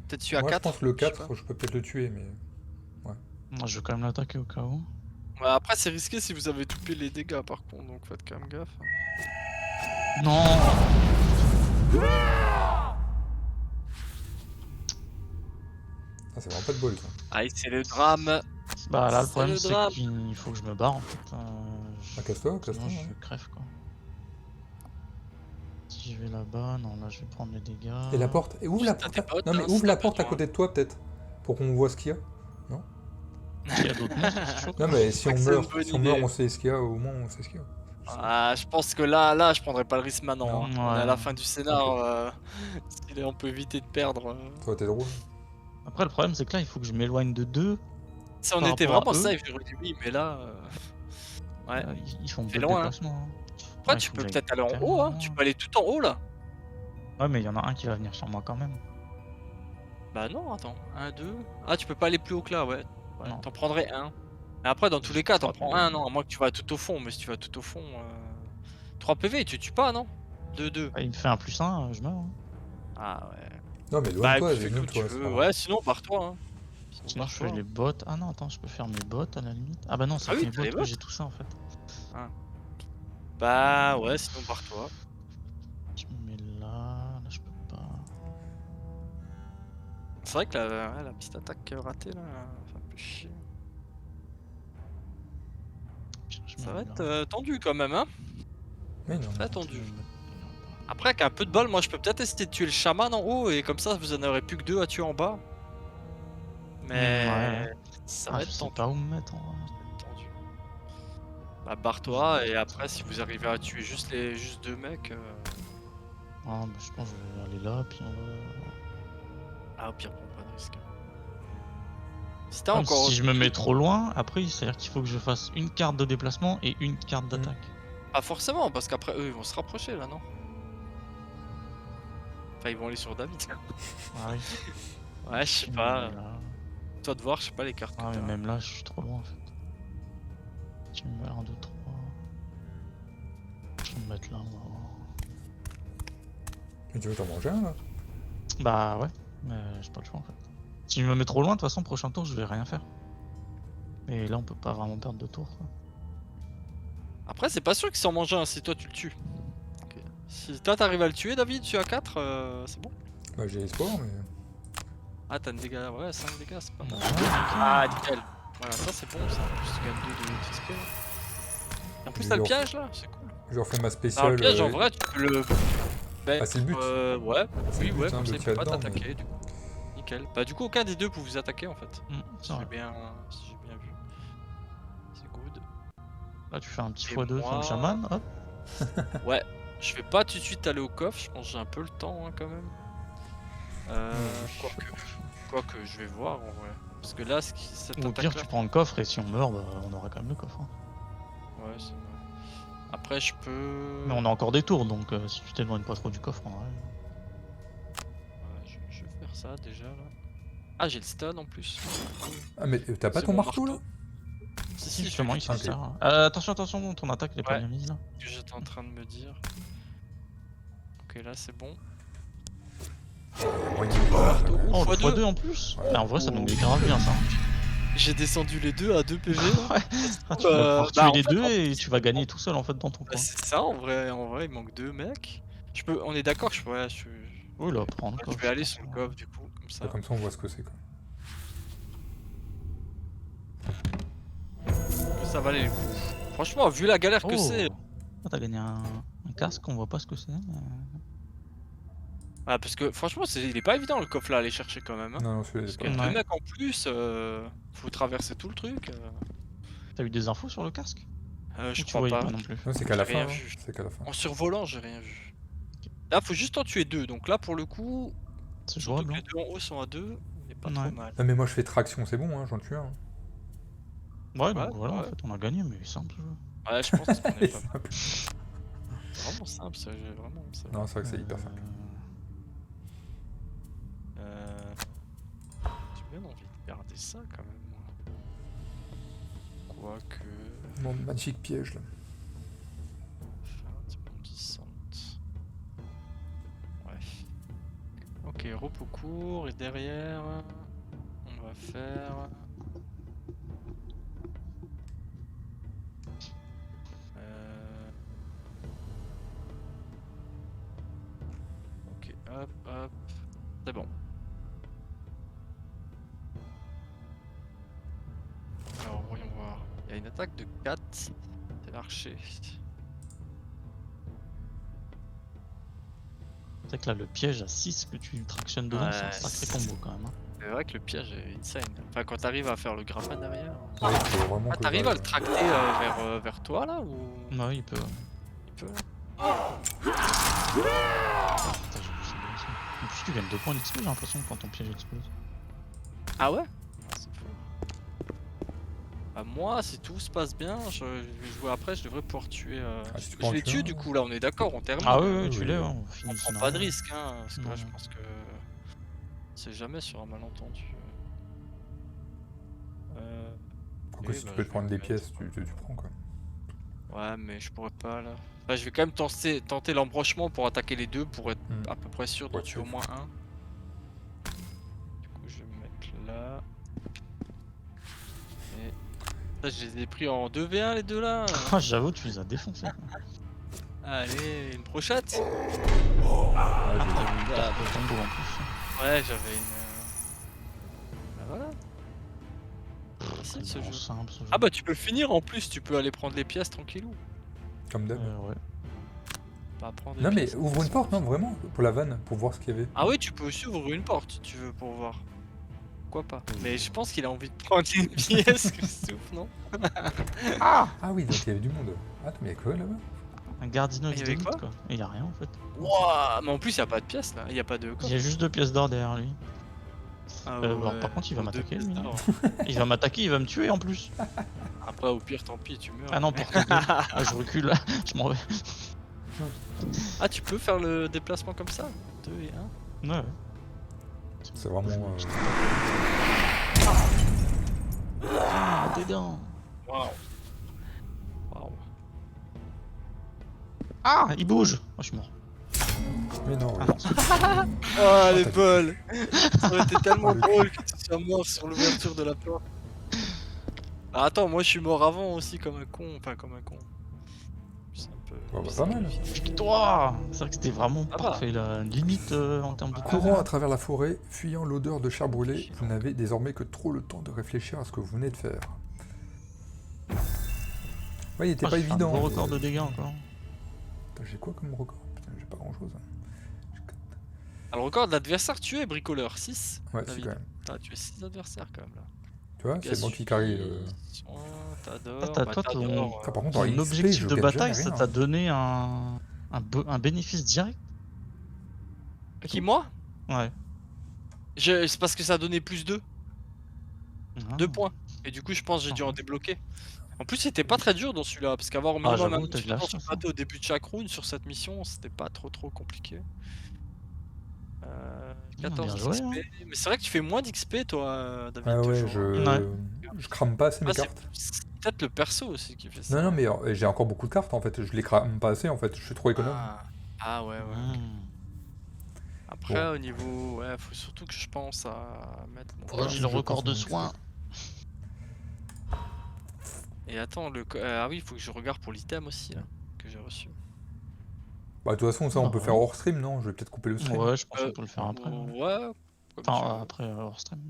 Peut-être celui à Moi, 4. je pense que le je sais 4, je peux peut-être le tuer, mais... Moi, je vais quand même l'attaquer au cas où. Ouais, après c'est risqué si vous avez toupé les dégâts par contre, donc faites quand même gaffe. Non! Ah, c'est vraiment pas de bol, ça. Aïe, c'est le drame. Bah là, le C'est problème, le c'est drame. qu'il faut que je me barre, en fait. Ah, casse-toi, Sinon, casse-toi. je Ouais. crève, quoi. Si je vais là-bas, non, là, je vais prendre les dégâts. Et la porte, et ouvre la T'as porte. tes potes, Non, mais hein, ouvre si la t'as porte à besoin. côté de toi, peut-être. Pour qu'on voit ce qu'il y a. Il y a d'autres monstres, c'est chaud. Non, mais si crois on que c'est une meurt, bonne si on meurt, idée. on sait ce qu'il y a, au moins on sait ce qu'il y a. Ah, je pense que là, je prendrais pas le risque maintenant. Hein. Non. On est à la Ouais. fin du scénar. Si on peut éviter de perdre. Ça va être drôle. Après, le problème, c'est que là, il faut que je m'éloigne de 2. Si on Par était rapport à vraiment eux. safe, j'aurais dit oui, mais là. Ouais. Ils font C'est 2 loin, hein. déplacements. Hein. Après, Ouais, il tu faut peux que peut-être j'aille aller en tellement haut. Hein. loin. Tu peux aller tout en haut là. Ouais, mais il y en a un qui va venir sur moi quand même. Bah non, attends. 1, 2. Ah, tu peux pas aller plus haut que là, ouais. Non. T'en prendrais un. Mais après, dans tous les Juste cas, t'en 3 prends PV. un, non. À moins que tu vas tout au fond. Mais si tu vas tout au fond. 3 PV, tu tues pas, non 2, 2. Il me fait un +1, je meurs. Hein. Ah ouais. Non, mais Bah, loin-toi, tu fais j'ai comme vu, tu toi. c'est veux. pas grave. Ouais, sinon, barre-toi. Hein. Sinon, je fais barre-toi. les bottes. Ah non, attends, je peux faire mes bottes à la limite. Ah bah non, c'est Ah avec oui, mes t'as les bottes que bottes. j'ai tout ça en fait. Bah ouais, sinon, barre-toi. Je me mets là, je peux pas. C'est vrai que la petite attaque ratée là, ça fait un peu chier. Je me Ça va mets être là. tendu quand même, hein. Mais non. Très Je tendu. me mets là. Après, avec un peu de bol, moi je peux peut-être essayer de tuer le chaman en haut et comme ça vous en aurez plus que 2 à tuer en bas. Mais Ouais. ça Ah, va je être sais tendu. pas où me mettre en vrai. tendu. Bah barre-toi et après si vous arrivez à tuer juste 2 mecs. Ah, bah, je pense que je vais aller là, puis on va. Ah au pire prends pas de risque. Si t'as Ah, encore. si je me mets trop loin, après, c'est-à-dire qu'il faut que je fasse une carte de déplacement et une carte d'attaque. Pas forcément parce qu'après eux ils vont se rapprocher là non. Enfin ils vont aller sur David. Ah oui. Ouais je sais Je me pas. mets là. Toi de voir je sais pas les cartes Ah, que mais t'as. même là, je suis trop loin en fait. Je vais me mettre 1, 2, 3. Je vais me mettre là, on va voir. Mais tu veux t'en manger un, là? Bah ouais, mais j'ai pas le choix en fait. Si je me mets trop loin, de toute façon, prochain tour, je vais rien faire. Et là, on peut pas vraiment perdre de tour. Quoi. Après, c'est pas sûr qu'il s'en mange un si toi tu le tues. Ok. Si toi t'arrives à le tuer, David, tu as 4, c'est bon. Bah, j'ai espoir, mais... Ah, t'as une dégâts, ouais, 5 dégâts, c'est pas mal. Ouais, Ah, nickel. Voilà, ça c'est bon, ça. En plus, tu gagnes 2 de XP. Et en plus, Je t'as le leur- piège là, c'est cool. Je refais ma Alors, spéciale... le piège, en vrai, tu peux le. Ah, c'est le but. Ouais, C'est oui, le but, ouais, hein, comme de ça il tirer peut pas dedans, t'attaquer du coup. Nickel. Bah, du coup, aucun des deux peut vous attaquer en fait. c'est Si vrai. j'ai bien vu. C'est good. Là, tu fais un petit Et x2 sur moi- le chaman, hop. Ouais, je vais pas tout de suite aller au coffre, je pense que j'ai un peu le temps hein, quand même. Quoique, je vais voir en vrai. Parce que là, cette Ou au pire, attaque là. tu prends le coffre et si on meurt, bah, on aura quand même le coffre. Hein. Ouais, c'est vrai. Après, je peux. Mais on a encore des tours, donc si tu t'éloignes pas trop du coffre, en vrai. Ouais, je vais faire ça déjà là. Ah, j'ai le stun en plus. Ah, mais t'as pas C'est ton mon marteau, là? Si, justement, il s'en Ok. sert. Attention, ton attaque n'est pas Ouais. bien mise là. Ce que j'étais en train de me dire. Ok, là c'est bon. Moyen. Oh, le x2. x2 en plus. Ouais. En vrai, ça nous met grave bien ça. J'ai descendu les deux à 2 PV. là. Ouais. Ah, tu vas pouvoir tuer en les fait, deux en et plus, tu vas gagner tout seul en fait dans ton bah, coin. c'est ça en vrai, il manque 2 mecs. On est d'accord, Oui, là, prendre je vais aller sur le coffre du coup, comme ça. Comme ça, on voit ce que c'est. Quoi. Ça valait le coup. Franchement, vu la galère que Oh, c'est. Ah, t'as gagné un casque, on voit pas ce que c'est. mais- Ah, parce que franchement, il est pas évident le coffre là à aller chercher quand même. Hein. Non, celui-là, Parce c'est que pas. Ouais. 2 mecs en plus, faut traverser tout le truc. T'as eu des infos sur le casque? Je Ou tu crois voyais pas. pas non plus? Non, c'est qu'à la J'ai rien fin. vu. C'est qu'à la fin. En survolant, j'ai rien vu. Là, faut juste en tuer 2. Donc là, pour le coup, C'est surtout jouable. que hein. les 2 en haut sont à 2, on est pas trop Ouais. mal. Non, mais moi, je fais traction, c'est bon, hein, j'en tue un. Ouais, donc voilà, en ouais. fait, on a gagné, mais simple ce jeu. Ouais, je pense qu'on est C'est pas mal. simple. Vraiment simple, ce jeu, vraiment. Non, c'est vrai que c'est hyper simple. J'ai bien envie de garder ça quand même, moi. Quoique. Mon magique piège, là. Feinte bondissante. Ouais. Ok, repos court et derrière, on va faire. Ok, hop, hop. C'est bon. Alors, voyons voir. Il y a une attaque de 4. C'est l'archer. C'est que là, le piège à 6 que tu tractionnes dedans, c'est un Ouais, sacré combo quand même. hein. C'est vrai que le piège est insane. Enfin, quand t'arrives à faire le grappin derrière. Ouais, il faut vraiment Ah, que t'arrives j'aille, à le tracter vers toi là ou Ouais, il peut. il peut Putain, j'ai vu, c'est bien ça. En plus, tu gagnes 2 points d'XP, j'ai l'impression, quand ton piège explose. Ah ouais? C'est fou. Bah, moi, si tout se passe bien, je vais jouer après, je devrais pouvoir tuer. Ah, si tu peux Je en les tuer tue un, du ouais. coup, là, on est d'accord, on termine. Ah ouais, oui, tu oui, l'es, oui. on On finit prend le pas de scénario. risque, hein, parce que là, je Non. pense que. C'est jamais sur un malentendu. Quoique, oui, si bah, tu peux je te prendre vais des mettre, pièces, tu prends, quoi. Ouais, mais je pourrais pas là. Bah, je vais quand même tenter l'embranchement pour attaquer les deux pour être Hmm. à peu près sûr d'en Ouais, tuer au safe. moins un. Du coup, je vais me mettre là. Et ça, je les ai pris en 2v1 les deux là. Ah, j'avoue, tu les as défoncés. Allez, une brochette. Ah, Ouais, t'as j'ai- eu une carte de combo en plus. Ouais, j'avais une. Bah voilà. Facile, ce Tellement jeu. simple ce jeu. Ah bah tu peux le finir en plus, tu peux aller prendre les pièces tranquillou. Comme d'hab. Ouais. Pas prendre les Non, mais pièces, ouvre une porte, non, vraiment, pour la vanne, pour voir ce qu'il y avait. Ah oui, tu peux aussi ouvrir une porte si tu veux pour voir. Pourquoi pas. Mais je pense qu'il a envie de prendre les pièces, Christophe, non? Ah, Ah oui, donc il y avait du monde. Attends, mais il y a quoi là-bas? un Gardino Il y avait X quoi quoi. Et il y a rien en fait. Wouah, mais en plus il y a pas de pièces là, il y a pas de Il y coffre. a juste 2 pièces d'or derrière lui. Ah alors, par contre, il va deux m'attaquer, pièces lui, non d'or. Il va m'attaquer, il va me tuer en plus. Après au pire tant pis, tu meurs. Ah non, porte 2. Ah, je recule, je m'en vais. Ah tu peux faire le déplacement comme ça 2 et 1. Ouais. C'est vraiment. Ah, des dents. Waouh. Waouh. Ah, il bouge. Oh, je suis mort. Mais non, Ah ouais. non, c'est- Oh les t'as- bols. Ça aurait été tellement Le drôle que tu sois mort sur l'ouverture de la porte. Ah, attends, moi je suis mort avant aussi comme un con, enfin comme un con. C'est un peu. Bah, pas mal. Victoire. C'est vrai que c'était vraiment Ah bah. parfait, la limite en termes de Courant à travers la forêt, fuyant l'odeur de chair brûlée, vous n'avez désormais que trop le temps de réfléchir à ce que vous venez de faire. Ouais, il était Ah, pas j'ai fait un évident. gros record de dégâts encore. Putain, j'ai quoi comme record? Putain, j'ai pas grand chose. Alors, record d'adversaires tués, bricoleur 6. Ouais, si, David. quand même. T'as tué 6 adversaires quand même là. Tu vois, c'est moi qui carry. Soin, T'adores. Ah, toi, ton- Ah, par contre, en Ton XP, objectif je de gagne bataille, jamais ça rien. t'a donné un bénéfice direct? Qui, moi? Ouais. C'est parce que ça a donné plus 2. Ah. 2 points. Et du coup, je pense que j'ai dû en débloquer. En plus, c'était pas très dur dans celui-là, parce qu'avoir au Ah, minimum j'avoue, un t'as de la achievement sur chance, le plateau au début de chaque round sur cette mission, c'était pas trop compliqué. Bien 14 joué, XP. hein. Mais c'est vrai que tu fais moins d'XP toi, David. Ah ouais, toujours, hein. Ouais. je crame pas assez mes Ah, cartes. c'est peut-être le perso aussi qui fait ça. Non, non, mais j'ai encore beaucoup de cartes en fait. Je les crame pas assez en fait. Je suis trop économe. Ouais. Hmm. Après, Bon. au niveau. Ouais, faut surtout que je pense à mettre mon. Voilà, J'ai le je record pense de mon soins. Et attends, ah oui, il faut que je regarde pour l'item aussi, là, que j'ai reçu. Bah, de toute façon, ça on Bah peut faire ouais. hors stream, non? Je vais peut-être couper le stream. Ouais, je pense Euh, qu'on peut le faire après. Ouais. ouais, comme tu Enfin, veux. après hors stream.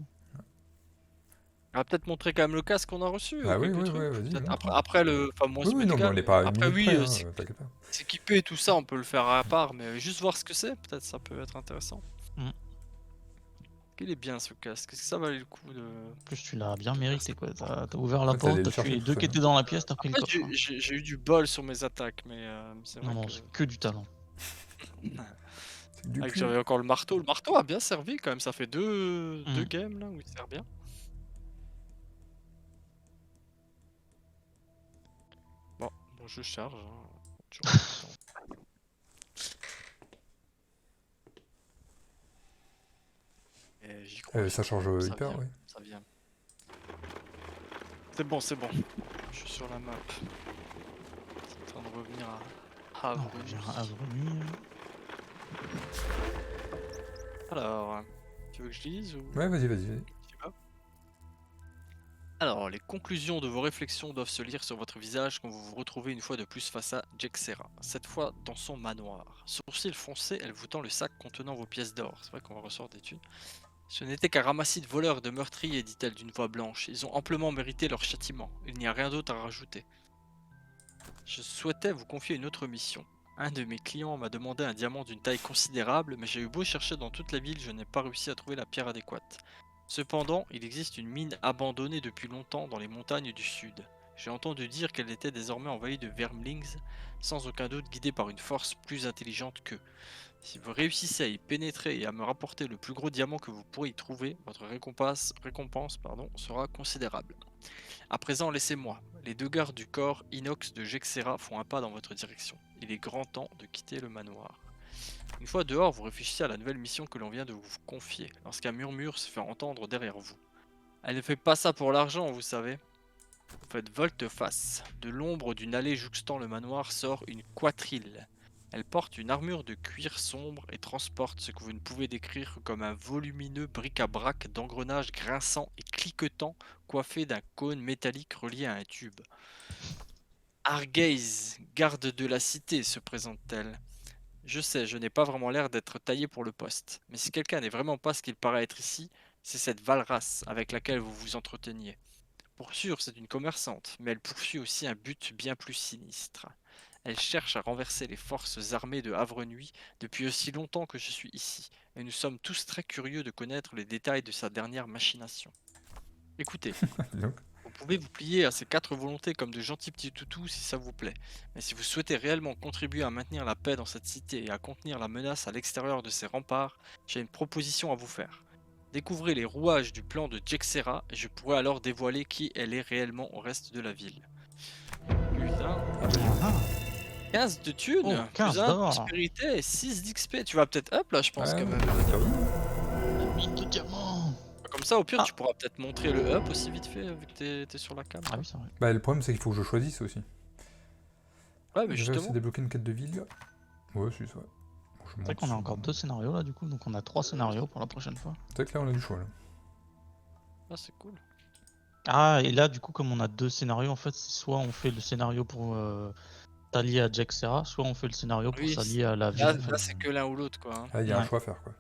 On va peut-être montrer quand même le casque qu'on a reçu, Bah oui, quelques oui, trucs. oui, vas-y, Peut-être montre. après le. Enfin, moi, Oui, c'est oui, non, mais on médical, n'est mais pas à une après, minute oui, près, hein, t'inquiète pas. s'équiper et tout ça, on peut le faire à part, mais juste voir ce que c'est, peut-être ça peut être intéressant. Mm. Il est bien ce casque, est-ce que ça valait le coup de. En plus, tu l'as bien mérité quoi. T'as ouvert la Ouais, t'allais porte, le t'as chercher tué les tout deux seul, qui hein. étaient dans la pièce, t'as pris le Après, coffre. Hein. j'ai eu du bol sur mes attaques, mais c'est vrai Non, non, que. c'est que du talent. C'est du Avec cul. j'avais encore le marteau. Le marteau a bien servi quand même, ça fait deux Mm. games là où il sert bien. Bon, je charge. Toujours important. Et j'y crois. Ça charge Ça hyper, vient, oui. ça vient. C'est bon. Je suis sur la map. C'est en train de revenir à Non, Avril. j'ai un Avril. Alors, tu veux que je lise ou Ouais, vas-y, vas-y. tu y vas? Alors, les conclusions de vos réflexions doivent se lire sur votre visage quand vous vous retrouvez une fois de plus face à Jexera, cette fois dans son manoir. Sourcils foncés, elle vous tend le sac contenant vos pièces d'or. C'est vrai qu'on ressort des thunes. Ce n'était qu'un ramassis de voleurs, de meurtriers, dit-elle d'une voix blanche. Ils ont amplement mérité leur châtiment. Il n'y a rien d'autre à rajouter. Je souhaitais vous confier une autre mission. Un de mes clients m'a demandé un diamant d'une taille considérable, mais j'ai eu beau chercher dans toute la ville, je n'ai pas réussi à trouver la pierre adéquate. Cependant, il existe une mine abandonnée depuis longtemps dans les montagnes du sud. J'ai entendu dire qu'elle était désormais envahie de vermlings, sans aucun doute guidée par une force plus intelligente qu'eux. Si vous réussissez à y pénétrer et à me rapporter le plus gros diamant que vous pourrez y trouver, votre récompense sera considérable. À présent, laissez-moi. Les deux gardes du corps inox de Jexera font un pas dans votre direction. Il est grand temps de quitter le manoir. Une fois dehors, vous réfléchissez à la nouvelle mission que l'on vient de vous confier, lorsqu'un murmure se fait entendre derrière vous. Elle ne fait pas ça pour l'argent, vous savez. Vous faites volte-face. De l'ombre d'une allée jouxtant le manoir sort une quatrille. Elle porte une armure de cuir sombre et transporte ce que vous ne pouvez décrire que comme un volumineux bric-à-brac d'engrenages grinçants et cliquetants coiffé d'un cône métallique relié à un tube. Argaze, garde de la cité, se présente-t-elle. Je sais, je n'ai pas vraiment l'air d'être taillé pour le poste, mais si quelqu'un n'est vraiment pas ce qu'il paraît être ici, c'est cette Valras avec laquelle vous vous entreteniez. Pour sûr, c'est une commerçante, mais elle poursuit aussi un but bien plus sinistre. Elle cherche à renverser les forces armées de Havre-Nuit depuis aussi longtemps que je suis ici, et nous sommes tous très curieux de connaître les détails de sa dernière machination. Écoutez, Donc, vous pouvez vous plier à ces 4 volontés comme de gentils petits toutous si ça vous plaît, mais si vous souhaitez réellement contribuer à maintenir la paix dans cette cité et à contenir la menace à l'extérieur de ses remparts, j'ai une proposition à vous faire. Découvrez les rouages du plan de Jexera et je pourrai alors dévoiler qui elle est réellement au reste de la ville. Putain, Ah, 15 de thunes, Oh, 15 plus 1 de d'or. prospérité et 6 d'XP. Tu vas peut-être up là, je pense ouais, quand même. t'as vu mine de diamants. Comme ça, au pire, Ah. tu pourras peut-être montrer le up aussi vite fait vu que t'es sur la cam. Ah oui, c'est vrai. Bah, le problème, c'est qu'il faut que je choisisse aussi. Ouais, mais Je vais aussi justement. débloquer une quête de ville. Ouais, c'est ça. Bon, C'est vrai qu'on a encore 2 scénarios là du coup, donc on a 3 scénarios pour la prochaine fois. C'est vrai que là, on a du choix. Là. Ah, c'est cool. Ah, et là du coup, comme on a 2 scénarios, en fait, c'est soit on fait le scénario pour s'allier à Jexera, soit on fait le scénario pour Oui, s'allier à la ville. Là, c'est que l'un ou l'autre, quoi. Hein. Ah, il y a un Ouais. choix à faire, quoi.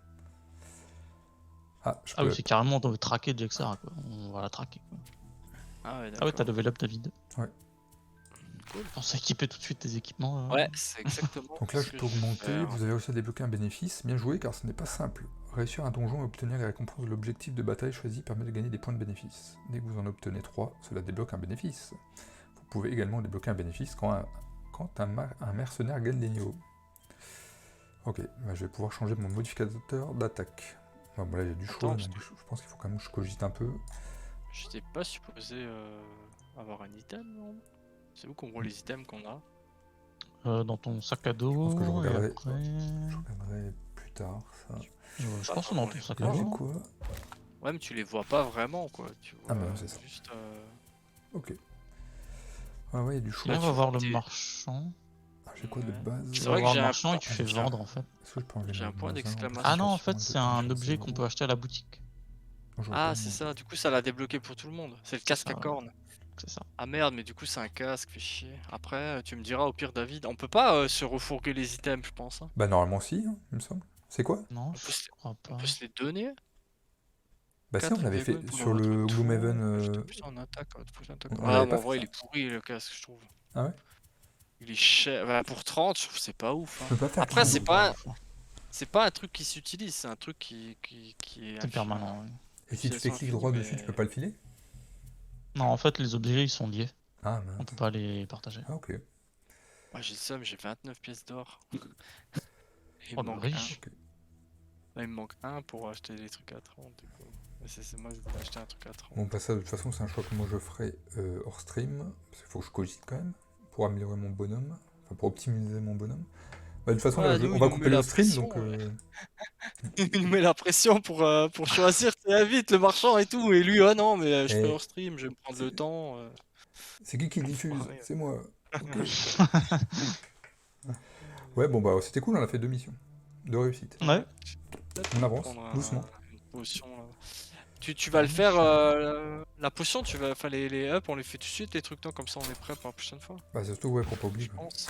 Ah, je Ah peux... oui, c'est carrément on veut traquer Jexera quoi. On va la traquer quoi. Ah ouais, Ah ouais, t'as d'accord. level up David. Ouais. Cool. Pense à équiper tout de suite tes équipements. Ouais, c'est exactement. Donc là, ce je que peux vais augmenter. faire. Vous avez aussi à débloquer un bénéfice. Bien joué, car ce n'est pas simple. Réussir un donjon et obtenir les récompenses de l'objectif de bataille choisi permet de gagner des points de bénéfice. Dès que vous en obtenez 3, cela débloque un bénéfice. Vous pouvez également débloquer un bénéfice quand un mercenaire gagne des niveaux. Ok, bah, je vais pouvoir changer mon modificateur d'attaque. Bon, là, il y a du choix, Attends, donc je pense qu'il faut quand même que je cogite un peu. J'étais pas supposé avoir un item, non? C'est où qu'on voit les items qu'on a? Dans ton sac à dos. Je pense que je et regarderai, après... je regarderai plus tard, ça. Je pense que dans ton sac à Là, j'ai dos. quoi? Ouais, mais tu les vois pas vraiment, quoi. Tu vois Ah bah, c'est ça. juste. Ok. Ah ouais, il y a du chou. Là, Là, on tu va voir vois, le t'es- marchand. Ah, j'ai quoi de Ouais. base? Tu C'est vas vrai que voir j'ai le un marchand et point- tu fais j'ai vendre en fait. Est-ce que je peux enlever J'ai un le point voisin, d'exclamation. Ah non, en amplification, fait, c'est un intelligence, objet qu'on zéro. peut acheter à la boutique. Oh, j'aurais Ah, pas c'est demandé. ça. Du coup, ça l'a débloqué pour tout le monde. C'est le C'est casque ça, à ouais. cornes. C'est ça. Ah merde, mais du coup, c'est un casque, fait chier. Après, tu me diras au pire, David. On peut pas se refourguer les items, je pense, hein. Bah, normalement, si, hein, il me semble. C'est quoi? Non, On je peut se, crois on pas. peut se les donner. Bah, si, on 4 l'avait fait hexagones pour sur votre le Gloomhaven. tour. Ajoutez plus en attaque à votre prochaine attaque. On Ah, l'avait mais pas en fait vrai, ça? il est pourri le casque, je trouve. Ah ouais? Il est cher. Bah, pour 30, je trouve que c'est pas ouf, Je hein. peux pas faire Après, Non, c'est cliquer. pas, ouf, hein. c'est pas un truc qui s'utilise, c'est un truc qui est C'est permanent. Ouais. Et si tu fais utilisation clic infinie, droit dessus, tu peux mais. pas le filer? Non, en fait, les objets ils sont liés. Ah On mince. peut pas les partager. Ah ok. Moi, j'ai le seum, j'ai 29 pièces d'or. Il Oh, me le manque un. riche. Là, il me manque un pour acheter les trucs à 30, du coup. Mais c'est moi, je voulais acheter un truc à 30. Bon, bah ça, de toute façon, c'est un choix que moi je ferai hors stream. Parce qu'il faut que je cogite quand même. Pour améliorer mon bonhomme. Enfin, pour optimiser mon bonhomme. Bah, de toute façon, là, Voilà, nous, on il va nous couper met le la stream, pression, donc... Il nous met la pression pour choisir très vite le marchand et tout. Et lui, oh non, mais je fais Eh, hors stream, je vais me prendre le temps. c'est qui diffuse? Enfoiré. C'est moi. Ok. Ouais, bon, bah, c'était cool, on a fait 2 missions. De réussite. Ouais. Peut-être On avance, prendre doucement. une potion, là. Tu vas le faire, la potion, enfin les up, on les fait tout de suite, les trucs, non, comme ça on est prêt pour la prochaine fois, Bah, surtout, ouais, pour pas oublier. je pense.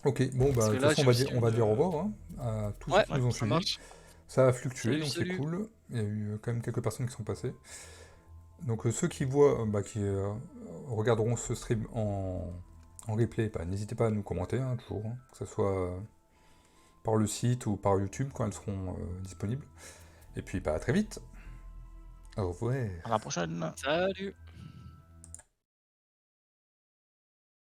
Ok, bon, bah, Parce de que toute là, façon, j'ai aussi on va dire au une- revoir hein, à tous Ouais, ceux qui nous ont ça suivis. marche. Ça a fluctué, Salut, donc c'est salut. cool. Il y a eu quand même quelques personnes qui sont passées. Donc ceux qui voient, qui regarderont ce stream en replay, bah, n'hésitez pas à nous commenter, hein, toujours, hein, que ce soit par le site ou par YouTube quand elles seront disponibles. Et puis, bah, à très vite. Au revoir. À la prochaine. Salut.